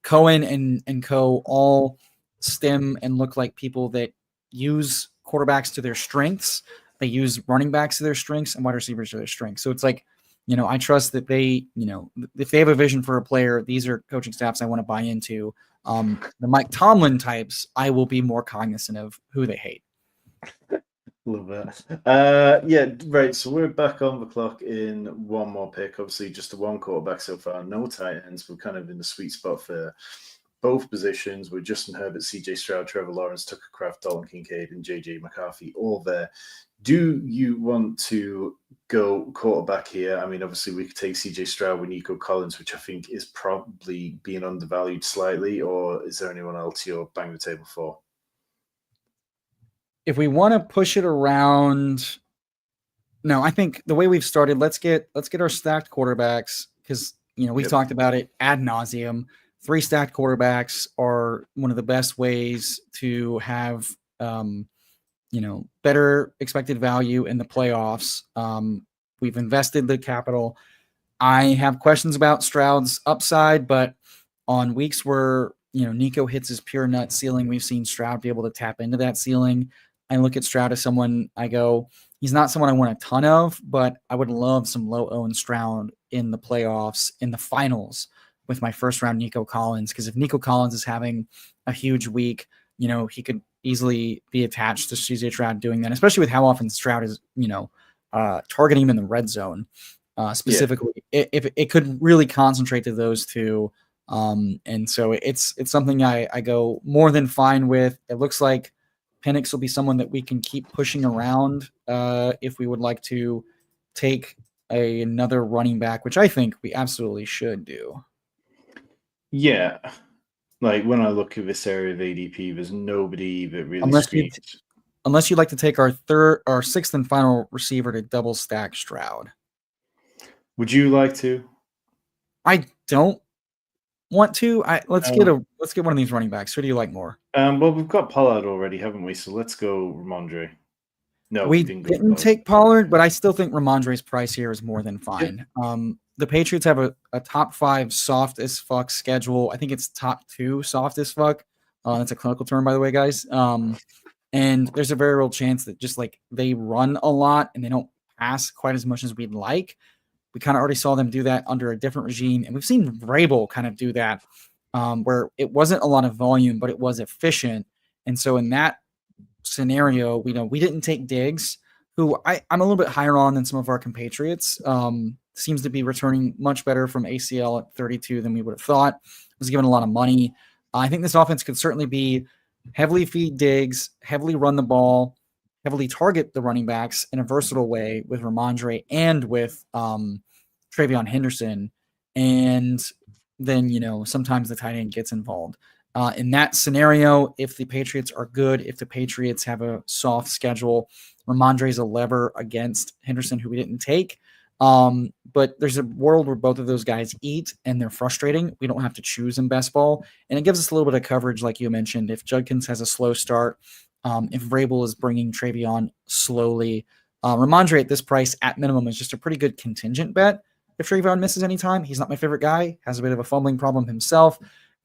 Cohen and co all stem and look like people that use quarterbacks to their strengths. They use running backs to their strengths and wide receivers to their strengths. So it's like, I trust that they, if they have a vision for a player, these are coaching staffs I want to buy into. The Mike Tomlin types, I will be more cognizant of who they hate. Love that. Yeah, right. So we're back on the clock in one more pick. Obviously, just the one quarterback so far. No tight ends. We're kind of in the sweet spot for both positions with Justin Herbert, CJ Stroud, Trevor Lawrence, Tucker Kraft, Dalton Kincaid, and JJ McCarthy all there. Do you want to go quarterback here? I mean, obviously, we could take CJ Stroud with Nico Collins, which I think is probably being undervalued slightly, or is there anyone else you're banging the table for? If we want to push it around, no, I think the way we've started, let's get our stacked quarterbacks, because we've talked about it ad nauseum. 3 stacked quarterbacks are one of the best ways to have better expected value in the playoffs. We've invested the capital. I have questions about Stroud's upside, but on weeks where Nico hits his pure nut ceiling, we've seen Stroud be able to tap into that ceiling. I look at Stroud as someone I go, he's not someone I want a ton of, but I would love some low-owned Stroud in the playoffs, in the finals, with my first round Nico Collins. Because if Nico Collins is having a huge week, he could easily be attached to CJ Stroud doing that, especially with how often Stroud is, targeting him in the red zone. Specifically, if it could really concentrate to those two. And so it's something I go more than fine with. It looks like Penix will be someone that we can keep pushing around if we would like to take another running back, which I think we absolutely should do. Yeah. Like when I look at this area of ADP, there's nobody that really screams. Unless you'd like to take our 6th and final receiver to double stack Stroud. Would you like to? I don't want to. Let's get one of these running backs. Who do you like more? Well, we've got Pollard already, haven't we? So let's go Ramondre. No, we didn't take Pollard, but I still think Ramondre's price here is more than fine. the Patriots have a top 5 soft as fuck schedule. I think it's top 2 soft as fuck. That's a clinical term, by the way, guys. And there's a very real chance that just like they run a lot and they don't pass quite as much as we'd like. We kind of already saw them do that under a different regime, and we've seen Vrabel kind of do that, where it wasn't a lot of volume, but it was efficient. And so in that scenario, we didn't take Diggs, who I'm a little bit higher on than some of our compatriots. Seems to be returning much better from ACL at 32 than we would have thought. Was given a lot of money. I think this offense could certainly be heavily feed Diggs, heavily run the ball, heavily target the running backs in a versatile way with Ramondre and with Travion Henderson. And then, sometimes the tight end gets involved. In that scenario, if the Patriots are good, if the Patriots have a soft schedule, Ramondre's a lever against Henderson, who we didn't take. But there's a world where both of those guys eat and they're frustrating. We don't have to choose in best ball. And it gives us a little bit of coverage, like you mentioned. If Judkins has a slow start, if Vrabel is bringing Travion slowly, Ramondre at this price at minimum is just a pretty good contingent bet. If Travion misses any time, he's not my favorite guy, has a bit of a fumbling problem himself.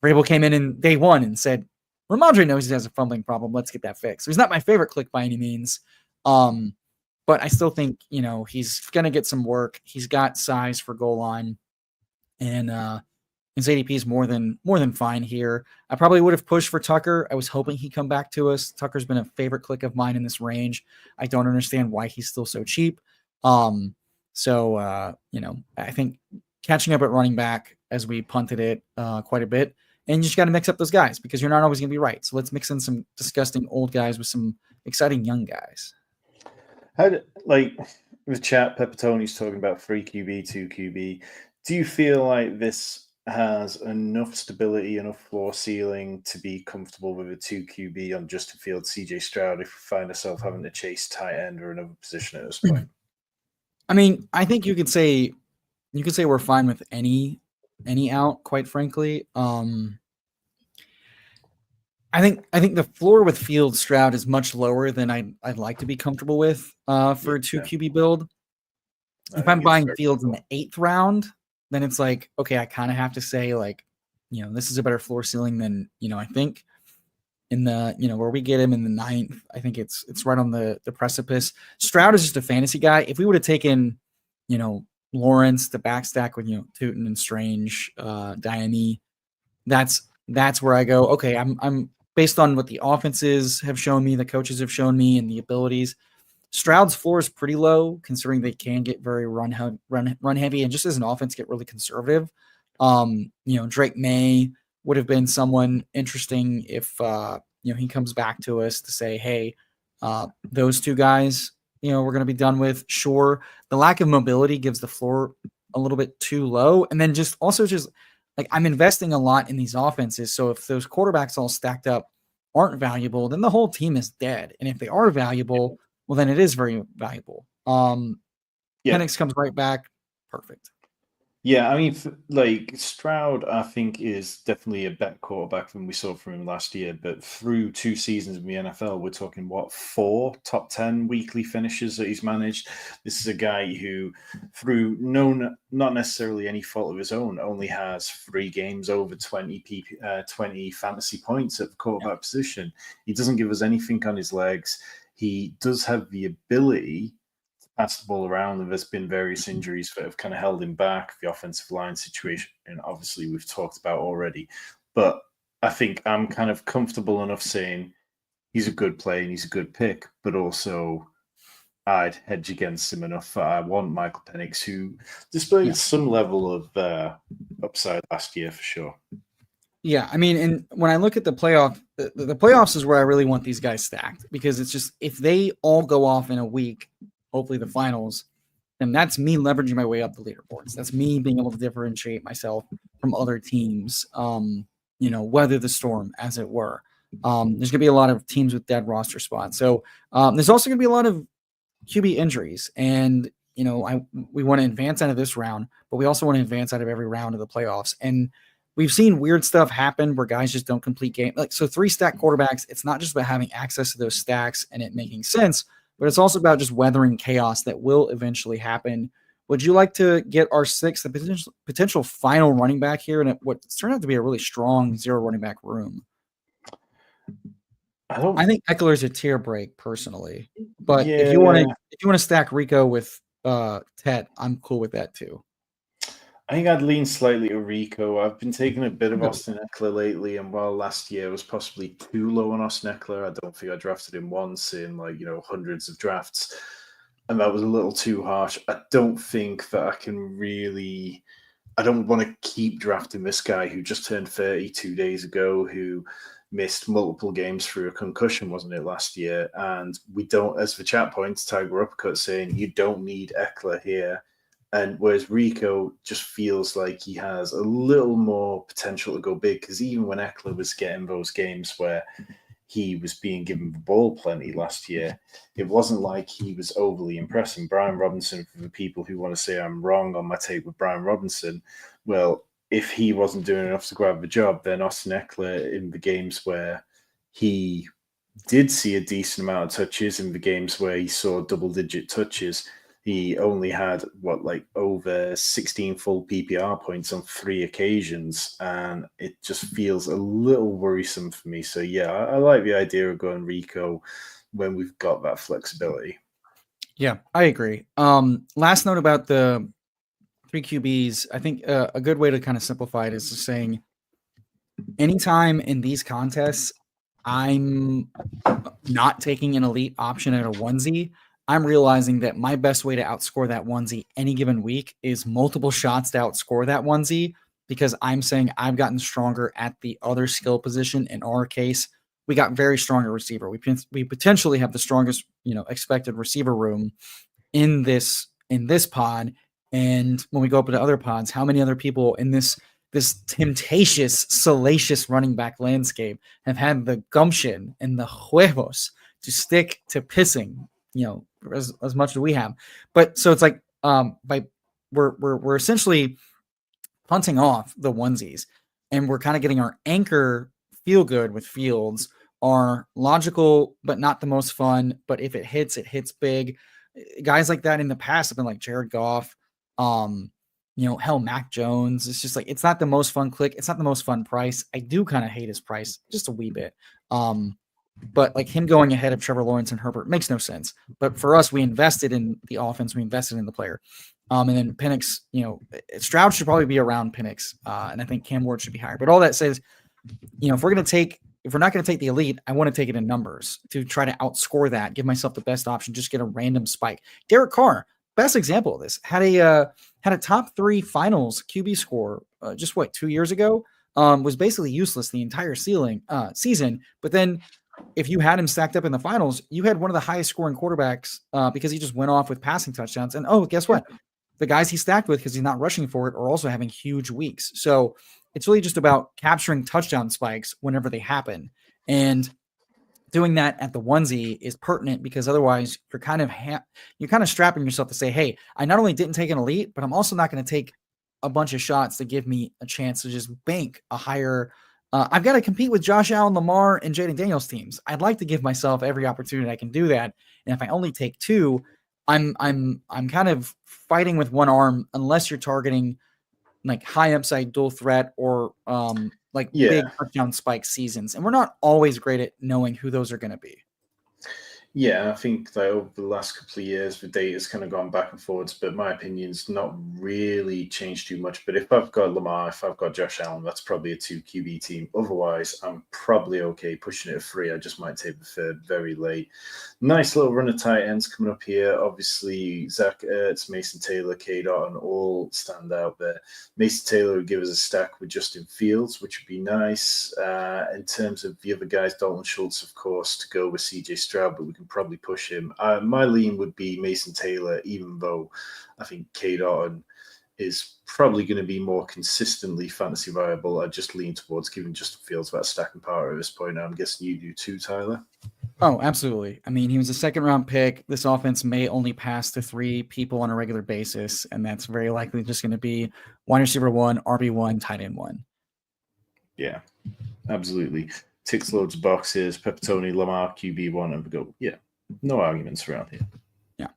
Vrabel came in day one and said, Ramondre knows he has a fumbling problem. Let's get that fixed. So he's not my favorite click by any means. But I still think, he's going to get some work. He's got size for goal line. And his ADP is more than fine here. I probably would have pushed for Tucker. I was hoping he'd come back to us. Tucker's been a favorite click of mine in this range. I don't understand why he's still so cheap. So I think catching up at running back as we punted it quite a bit. And you just got to mix up those guys because you're not always going to be right. So let's mix in some disgusting old guys with some exciting young guys. With chat, Peppertoni's talking about 3 QB, 2 QB. Do you feel like this has enough stability, enough floor ceiling to be comfortable with a 2 QB on Justin Fields, CJ Stroud if we find ourselves having to chase tight end or another position at this point? I mean, I think you could say we're fine with any out, quite frankly. I think the floor with Fields Stroud is much lower than I'd like to be comfortable with for a 2 QB build. If I'm buying Fields in the 8th round, then it's like, okay, I kind of have to say like, this is a better floor ceiling than, I think in the, where we get him in the 9th, I think it's right on the precipice. Stroud is just a fantasy guy. If we would have taken, Lawrence, the backstack with, Tootin and Strange, Diame, that's where I go, okay, I'm based on what the offenses have shown me, the coaches have shown me, and the abilities. Stroud's floor is pretty low, considering they can get very run heavy, and just as an offense, get really conservative. Drake May would have been someone interesting if he comes back to us to say, hey, those two guys, we're going to be done with. Sure, the lack of mobility gives the floor a little bit too low, and then just like I'm investing a lot in these offenses. So if those quarterbacks all stacked up aren't valuable, then the whole team is dead. And if they are valuable, well, then it is very valuable. Penix comes right back. Perfect. Yeah, I mean, Stroud, I think is definitely a better quarterback than we saw from him last year. But through 2 seasons in the NFL, we're talking 4 top 10 weekly finishes that he's managed. This is a guy who, through not necessarily any fault of his own, only has 3 games over 20 fantasy points at the quarterback position. He doesn't give us anything on his legs. He does have the ability pass the ball around, and there's been various injuries that have kind of held him back. The offensive line situation, and obviously we've talked about already. But I think I'm kind of comfortable enough saying he's a good play and he's a good pick, but also I'd hedge against him enough that I want Michael Penix, who displayed some level of upside last year for sure. Yeah, I mean, and when I look at the playoff, the playoffs is where I really want these guys stacked, because it's just if they all go off in a week, hopefully the finals, then that's me leveraging my way up the leaderboards. That's me being able to differentiate myself from other teams, weather the storm, as it were. There's going to be a lot of teams with dead roster spots. So there's also going to be a lot of QB injuries. And, we want to advance out of this round, but we also want to advance out of every round of the playoffs. And we've seen weird stuff happen where guys just don't complete game. So 3 stack quarterbacks, it's not just about having access to those stacks and it making sense, but it's also about just weathering chaos that will eventually happen Would you like to get our sixth, the potential final running back here, and what's turned out to be a really strong zero running back room? I think Eckler's a tier break personally, but if you want to stack Rico with Tet, I'm cool with that too. I think I'd lean slightly to Rico. I've been taking a bit of Austin Eckler lately, and while last year was possibly too low on Austin Eckler, I don't think I drafted him once in hundreds of drafts, and that was a little too harsh. I don't think that I can really. I don't want to keep drafting this guy who just turned 30 2 days ago, who missed multiple games through a concussion, wasn't it, last year? And we don't, as the chat points, Tiger Uppercut saying, you don't need Eckler here. And whereas Rico just feels like he has a little more potential to go big, because even when Eckler was getting those games where he was being given the ball plenty last year, it wasn't like he was overly impressing. Brian Robinson, for the people who want to say I'm wrong on my take with Brian Robinson, well, if he wasn't doing enough to grab the job, then Austin Eckler, in the games where he did see a decent amount of touches, in the games where he saw double-digit touches, he only had over 16 full PPR points on 3 occasions, and it just feels a little worrisome for me. So yeah, I like the idea of going Rico when we've got that flexibility. Yeah, I agree. Last note about the 3 QBs. I think a good way to kind of simplify it is just saying, anytime in these contests, I'm not taking an elite option at a onesie, I'm realizing that my best way to outscore that onesie any given week is multiple shots to outscore that onesie, because I'm saying I've gotten stronger at the other skill position. In our case, we got very strong at receiver. We potentially have the strongest, expected receiver room in this pod. And when we go up to other pods, how many other people in this temptatious, salacious running back landscape have had the gumption and the huevos to stick to pissing, as much as we have. But so it's like, we're essentially punting off the onesies, and we're kind of getting our anchor feel good with Fields, are logical but not the most fun. But if it hits big. Guys like that in the past have been like Jared Goff, Mac Jones. It's just like, it's not the most fun click. It's not the most fun price. I do kind of hate his price just a wee bit. But like him going ahead of Trevor Lawrence and Herbert makes no sense. But for us, we invested in the offense. We invested in the player. And then Penix, Stroud should probably be around Penix. And I think Cam Ward should be higher. But all that says, if we're not going to take the elite, I want to take it in numbers to try to outscore that, give myself the best option, just get a random spike. Derek Carr, best example of this, had a top 3 finals QB score just 2 years ago. Was basically useless the entire season. But then if you had him stacked up in the finals, you had one of the highest scoring quarterbacks because he just went off with passing touchdowns. And guess what? The guys he stacked with, because he's not rushing for it, are also having huge weeks. So it's really just about capturing touchdown spikes whenever they happen. And doing that at the onesie is pertinent, because otherwise you're kind of strapping yourself to say, hey, I not only didn't take an elite, but I'm also not going to take a bunch of shots to give me a chance to just bank a higher. I've got to compete with Josh Allen, Lamar, and Jaden Daniels teams. I'd like to give myself every opportunity I can do that. And if I only take 2, I'm kind of fighting with one arm, unless you're targeting like high upside dual threat or big touchdown spike seasons. And we're not always great at knowing who those are going to be. Yeah, I think that over the last couple of years, the data's kind of gone back and forwards, but my opinion's not really changed too much. But if I've got Lamar, if I've got Josh Allen, that's probably a 2 QB team. Otherwise, I'm probably okay pushing it to 3. I just might take the 3rd very late. Nice little run of tight ends coming up here. Obviously, Zach Ertz, Mason Taylor, K-Dot, all stand out there. Mason Taylor would give us a stack with Justin Fields, which would be nice. In terms of the other guys, Dalton Schultz, of course, to go with CJ Stroud, but we can probably push him. My lean would be Mason Taylor, even though I think K-Dot is probably going to be more consistently fantasy viable. I just lean towards giving Justin Fields that stacking power at this point. I'm guessing you do too, Tyler. Oh, absolutely. I mean, he was a 2nd-round pick. This offense may only pass to 3 people on a regular basis, and that's very likely just going to be wide receiver 1, RB1, tight end 1. Yeah, absolutely. Ticks loads of boxes. Pepperoni, Lamar, QB1, and we go. Yeah, no arguments around here. Yeah,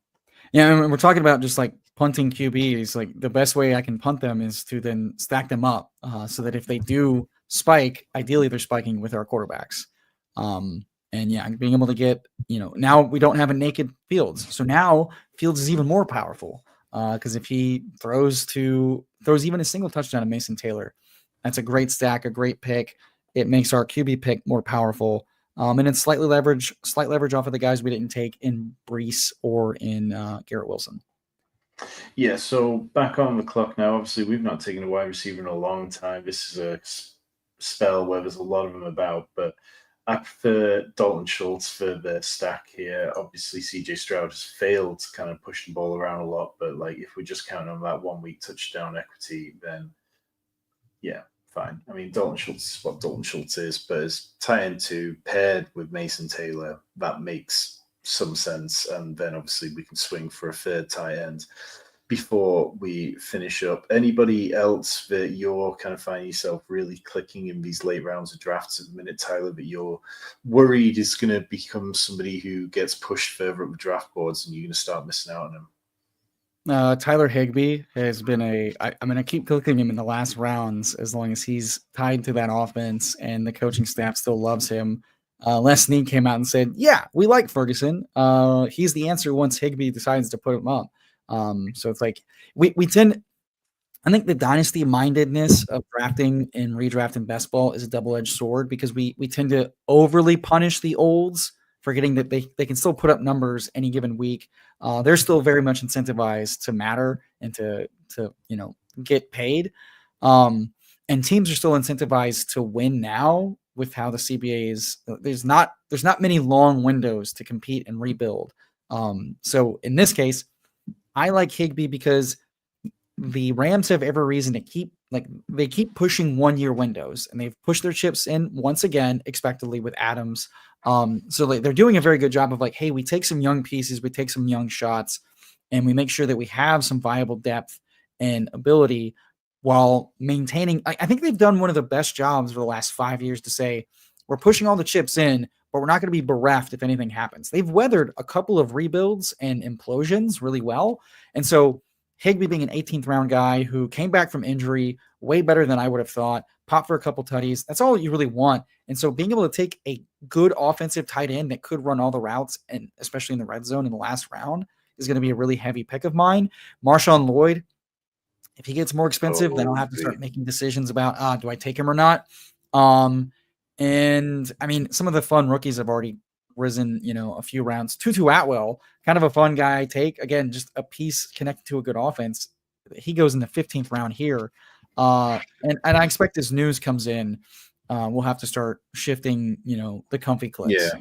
and we're talking about just like punting QBs, like the best way I can punt them is to then stack them up so that if they do spike, ideally they're spiking with our quarterbacks. And yeah, being able to get, now we don't have a naked Fields. So now Fields is even more powerful because if he throws even a single touchdown to Mason Taylor, that's a great stack, a great pick. It makes our QB pick more powerful. And it's slight leverage off of the guys we didn't take in Brees or in Garrett Wilson. Yeah, so back on the clock now. Obviously, we've not taken a wide receiver in a long time. This is a spell where there's a lot of them about, but I prefer Dalton Schultz for the stack here. Obviously, CJ Stroud has failed to kind of push the ball around a lot, but like if we just count on that 1 week touchdown equity, then yeah, fine. I mean, Dalton Schultz is what Dalton Schultz is, but as tight end two paired with Mason Taylor, that makes some sense. And then obviously we can swing for a third tight end before we finish up. Anybody else that you're kind of finding yourself really clicking in these late rounds of drafts at the minute, Tyler, that you're worried is going to become somebody who gets pushed further up the draft boards and you're going to start missing out on him? Tyler Higbee has been I'm going to keep clicking him in the last rounds as long as he's tied to that offense and the coaching staff still loves him. Les Snead came out and said, yeah, we like Ferguson. He's the answer once Higbee decides to put him up. So it's like we tend, I think the dynasty mindedness of drafting and redrafting best ball is a double-edged sword because we tend to overly punish the olds, forgetting that they can still put up numbers any given week. They're still very much incentivized to matter and to get paid. And teams are still incentivized to win now with how the CBA is. There's not many long windows to compete and rebuild. So in this case, I like Higbee because the Rams have every reason to keep pushing 1 year windows, and they've pushed their chips in once again, expectedly with Adams. So they're doing a very good job of like, hey, we take some young pieces, we take some young shots, and we make sure that we have some viable depth and ability while maintaining. I think they've done one of the best jobs for the last 5 years to say we're pushing all the chips in, but we're not going to be bereft if anything happens. They've weathered a couple of rebuilds and implosions really well, and so Higbee being an 18th round guy who came back from injury way better than I would have thought, pop for a couple tutties. That's all you really want. And so being able to take a good offensive tight end that could run all the routes, and especially in the red zone in the last round, is going to be a really heavy pick of mine. Marshawn Lloyd, if he gets more expensive, then I'll have to start making decisions about, do I take him or not? And I mean, some of the fun rookies have already risen, a few rounds. Tutu Atwell, kind of a fun guy I take. Again, just a piece connected to a good offense. He goes in the 15th round here. And I expect as news comes in, we'll have to start shifting, the comfy clicks.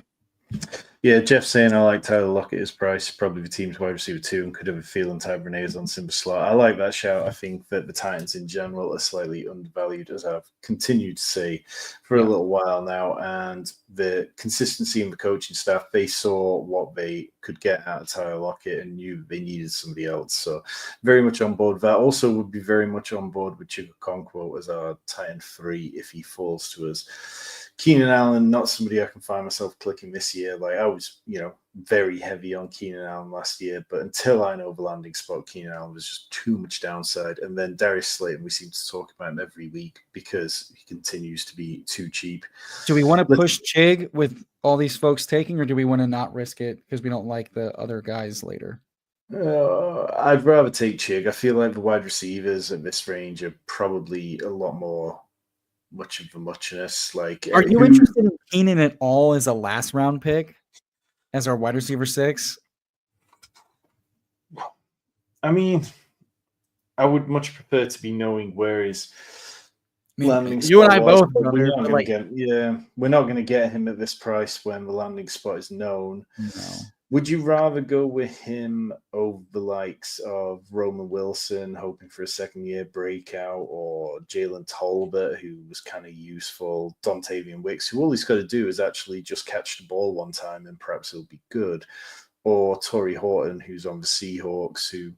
Yeah, Jeff saying I like Tyler Lockett as price, probably the team's wide receiver too, and could have a feeling Ty Renee's on Simba slot. I like that shout. I think that the Titans in general are slightly undervalued, as I've continued to say for a little while now. And the consistency in the coaching staff, they saw what they could get out of Tyler Lockett and knew they needed somebody else. So very much on board with that. Also would be very much on board with Chuka Okonkwo as our Titan 3 if he falls to us. Keenan Allen, not somebody I can find myself clicking this year. Like I was, very heavy on Keenan Allen last year, but until I know the landing spot, Keenan Allen was just too much downside. And then Darius Slayton, we seem to talk about him every week because he continues to be too cheap. Do we want to push Chig with all these folks taking, or do we want to not risk it because we don't like the other guys later? I'd rather take Chig. I feel like the wide receivers at this range are probably a lot more much of a muchness. Like, are you interested in Keenan at all as a last round pick as our wide receiver 6? I mean, I would much prefer to be knowing where his landing spot you and I was, both, but brother. we're not going to get him at this price when the landing spot is known. No. Would you rather go with him over the likes of Roman Wilson, hoping for a second-year breakout, or Jalen Tolbert, who was kind of useful, Dontavian Wicks, who all he's got to do is actually just catch the ball one time and perhaps it'll be good, or Torrey Horton, who's on the Seahawks, who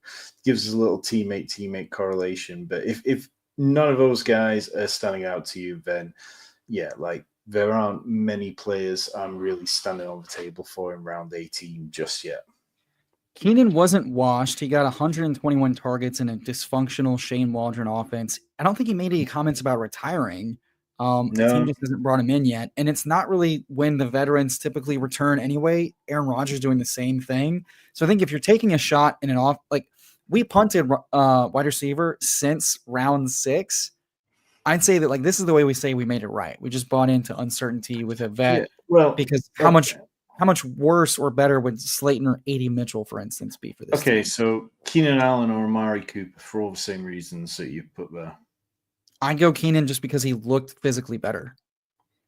gives us a little teammate correlation. But if none of those guys are standing out to you, then yeah, like, there aren't many players I'm really standing on the table for in round 18 just yet. Keenan wasn't washed. He got 121 targets in a dysfunctional Shane Waldron offense. I don't think he made any comments about retiring. The team No, just hasn't brought him in yet. And it's not really when the veterans typically return anyway. Aaron Rodgers doing the same thing. So I think if you're taking a shot in an off, like we punted wide receiver since round 6, I'd say that like this is the way we say we made it right. We just bought into uncertainty with a yeah. vet Well, because okay. how much worse or better would Slayton or AD Mitchell, for instance, be for this Okay, team? so Keenan Allen or Amari Cooper for all the same reasons that you put there. I'd go Keenan just because he looked physically better.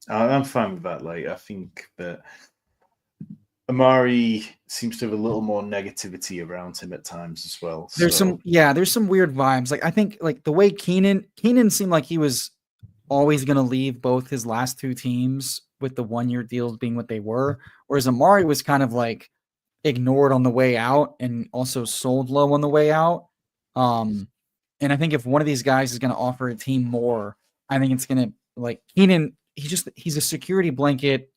I'm fine with that. Like, I think that Amari seems to have a little more negativity around him at times as well. So There's some weird vibes. Like I think like the way Keenan seemed like he was always going to leave both his last 2 teams with the 1-year deals being what they were, whereas Amari was kind of like ignored on the way out and also sold low on the way out. Um, and I think if one of these guys is going to offer a team more, I think it's going to like Keenan. He's a security blanket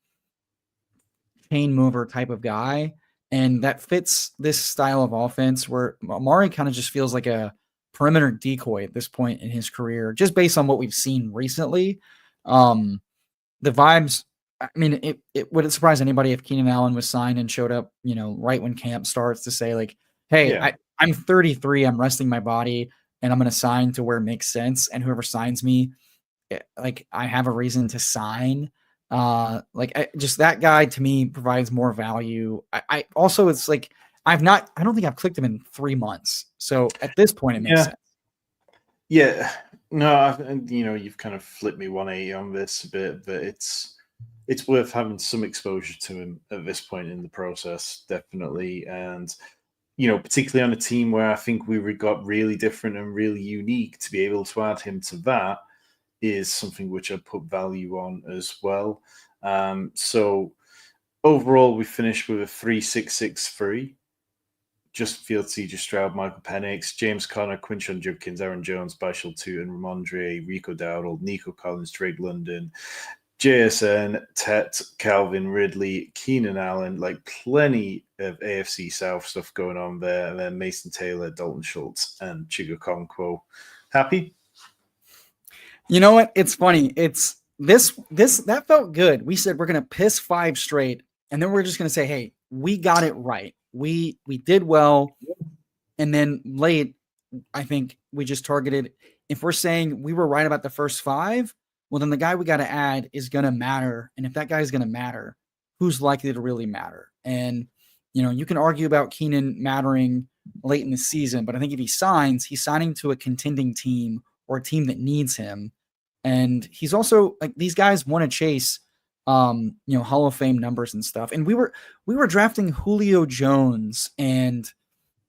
chain mover type of guy, and that fits this style of offense where Amari kind of just feels like a perimeter decoy at this point in his career, just based on what we've seen recently. Um, the vibes. I mean, it wouldn't surprise anybody if Keenan Allen was signed and showed up, right when camp starts to say like, "Hey, yeah, I'm 33, I'm resting my body, and I'm going to sign to where it makes sense, and whoever signs me, like I have a reason to sign." Just that guy to me provides more value. I also it's like I don't think I've clicked him in 3 months. So at this point it makes yeah, sense. yeah. No, you've kind of flipped me 180 on this a bit, but it's worth having some exposure to him at this point in the process, definitely. And particularly on a team where I think we got really different and really unique, to be able to add him to that is something which I put value on as well. So overall, we finished with a 3-6-6-3. Justin Fields, CJ Stroud, Michael Penix, James Conner, Quinshon Judkins, Aaron Jones, Bashal Tootin, Ramondre, Rico Dowdle, Nico Collins, Drake London, JSN, Tet, Calvin Ridley, Keenan Allen, like plenty of AFC South stuff going on there. And then Mason Taylor, Dalton Schultz, and Chigo Conquo. Happy? You know what? It's funny. It's this that felt good. We said we're gonna piss 5 straight, and then we're just gonna say, hey, we got it right. We did well, and then late, I think we just targeted. If we're saying we were right about the first 5, well, then the guy we got to add is going to matter. And if that guy is going to matter, who's likely to really matter? And, you can argue about Keenan mattering late in the season, but I think if he signs, he's signing to a contending team or a team that needs him. And he's also like these guys want to chase Hall of Fame numbers and stuff. And we were drafting Julio Jones and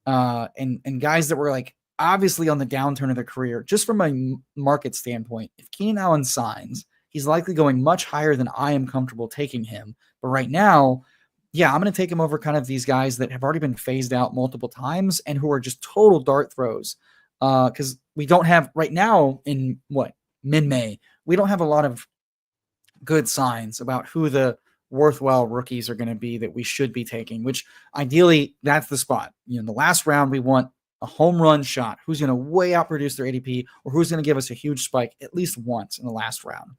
guys that were like obviously on the downturn of their career, just from a market standpoint. If Keenan Allen signs, he's likely going much higher than I am comfortable taking him. But right now, yeah, I'm going to take him over kind of these guys that have already been phased out multiple times and who are just total dart throws. Because we don't have right now in mid-May, we don't have a lot of good signs about who the worthwhile rookies are going to be that we should be taking, which ideally that's the spot. In the last round, we want a home run shot. Who's going to way outproduce their ADP or who's going to give us a huge spike at least once in the last round.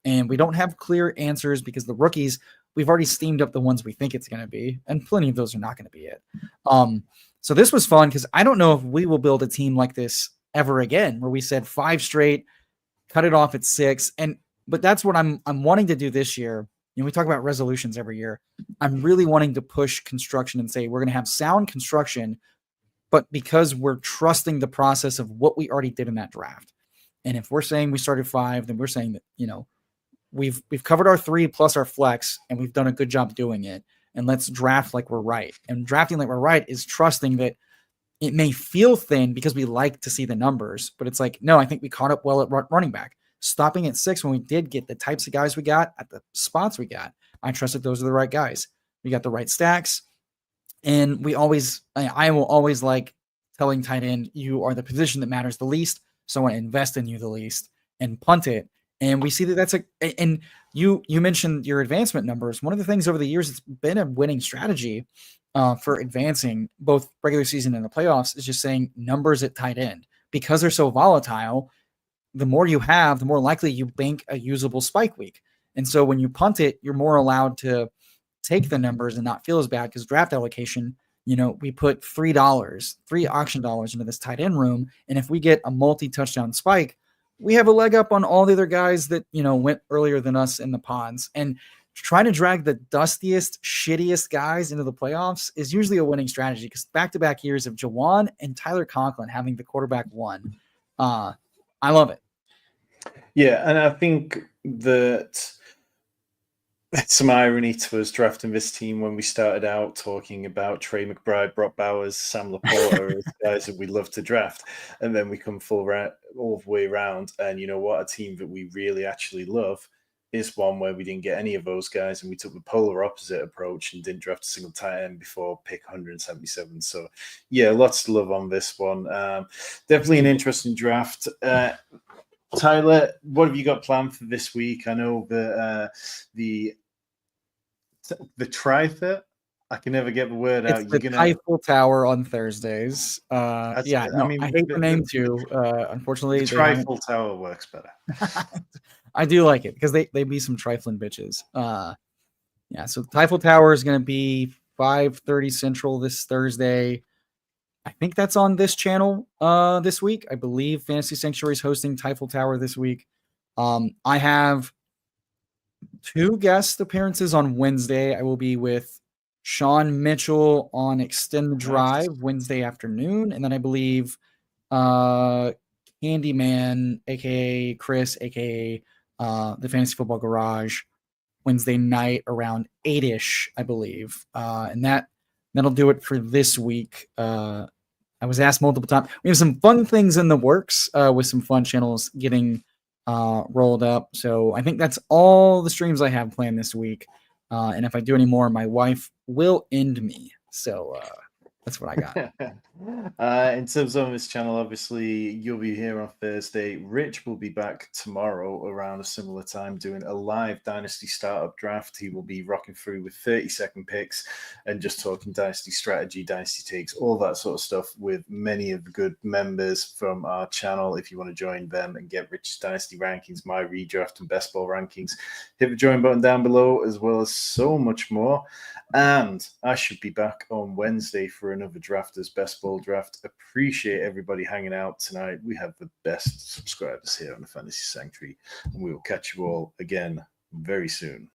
And we don't have clear answers because the rookies, we've already steamed up the ones we think it's going to be, and plenty of those are not going to be it. So this was fun because I don't know if we will build a team like this ever again, where we said 5 straight, cut it off at 6, but that's what I'm wanting to do this year. We talk about resolutions every year. I'm really wanting to push construction and say we're going to have sound construction, but because we're trusting the process of what we already did in that draft. And if we're saying we started 5, then we're saying that we've covered our 3 plus our flex, and we've done a good job doing it. And let's draft like we're right. And drafting like we're right is trusting that it may feel thin because we like to see the numbers, but it's like, no, I think we caught up well at running back. Stopping at 6 when we did get the types of guys we got at the spots we got, I trusted those are the right guys. We got the right stacks. And I will always like telling tight end, you are the position that matters the least. So I want to invest in you the least and punt it And we see that that's and you mentioned your advancement numbers. One of the things over the years that's been a winning strategy for advancing both regular season and the playoffs is just saying numbers at tight end because they're so volatile. The more you have, the more likely you bank a usable spike week. And so when you punt it, you're more allowed to take the numbers and not feel as bad because draft allocation, we put $3, $3 auction into this tight end room. And if we get a multi-touchdown spike, we have a leg up on all the other guys that, went earlier than us in the pods. And trying to drag the dustiest, shittiest guys into the playoffs is usually a winning strategy because back-to-back years of Jawan and Tyler Conklin having the quarterback one. I love it. Yeah, and I think that some irony to us drafting this team when we started out talking about Trey McBride, Brock Bowers, Sam Laporta as guys that we love to draft, and then we come all the way around, and you know what? A team that we really actually love is one where we didn't get any of those guys, and we took the polar opposite approach and didn't draft a single tight end before pick 177. So, yeah, lots to love on this one. Definitely an interesting draft. Tyler, what have you got planned for this week? I know the trifet. I can never get the word It's out. the You're gonna. Eiffel Tower on Thursdays. Yeah, I no, mean, I hate the name too. the Unfortunately, they haven't. trifle tower works better. I do like it because they be some trifling bitches. Yeah. So the Eiffel Tower is going to be 5:30 Central this Thursday. I think that's on this channel this week. I believe Fantasy Sanctuary is hosting Eiffel Tower this week. I have 2 guest appearances on Wednesday. I will be with Sean Mitchell on Extend the Drive Nice. Wednesday afternoon, and then I believe uh, Candyman, aka Chris, aka the Fantasy Football Garage, Wednesday night around 8ish, I believe, and that'll do it for this week. I was asked multiple times. We have some fun things in the works with some fun channels getting rolled up. So I think that's all the streams I have planned this week. And if I do any more, my wife will end me. So that's what I got. In terms of this channel, obviously you'll be here on Thursday. Rich will be back tomorrow around a similar time doing a live Dynasty startup draft. He will be rocking through with 30-second picks and just talking Dynasty strategy, Dynasty takes, all that sort of stuff with many of the good members from our channel. If you want to join them and get Rich's Dynasty rankings, my redraft and best ball rankings, hit the join button down below, as well as so much more. And I should be back on Wednesday for another Drafters Best Ball Draft. Appreciate everybody hanging out tonight. We have the best subscribers here on the Fantasy Sanctuary, and we will catch you all again very soon.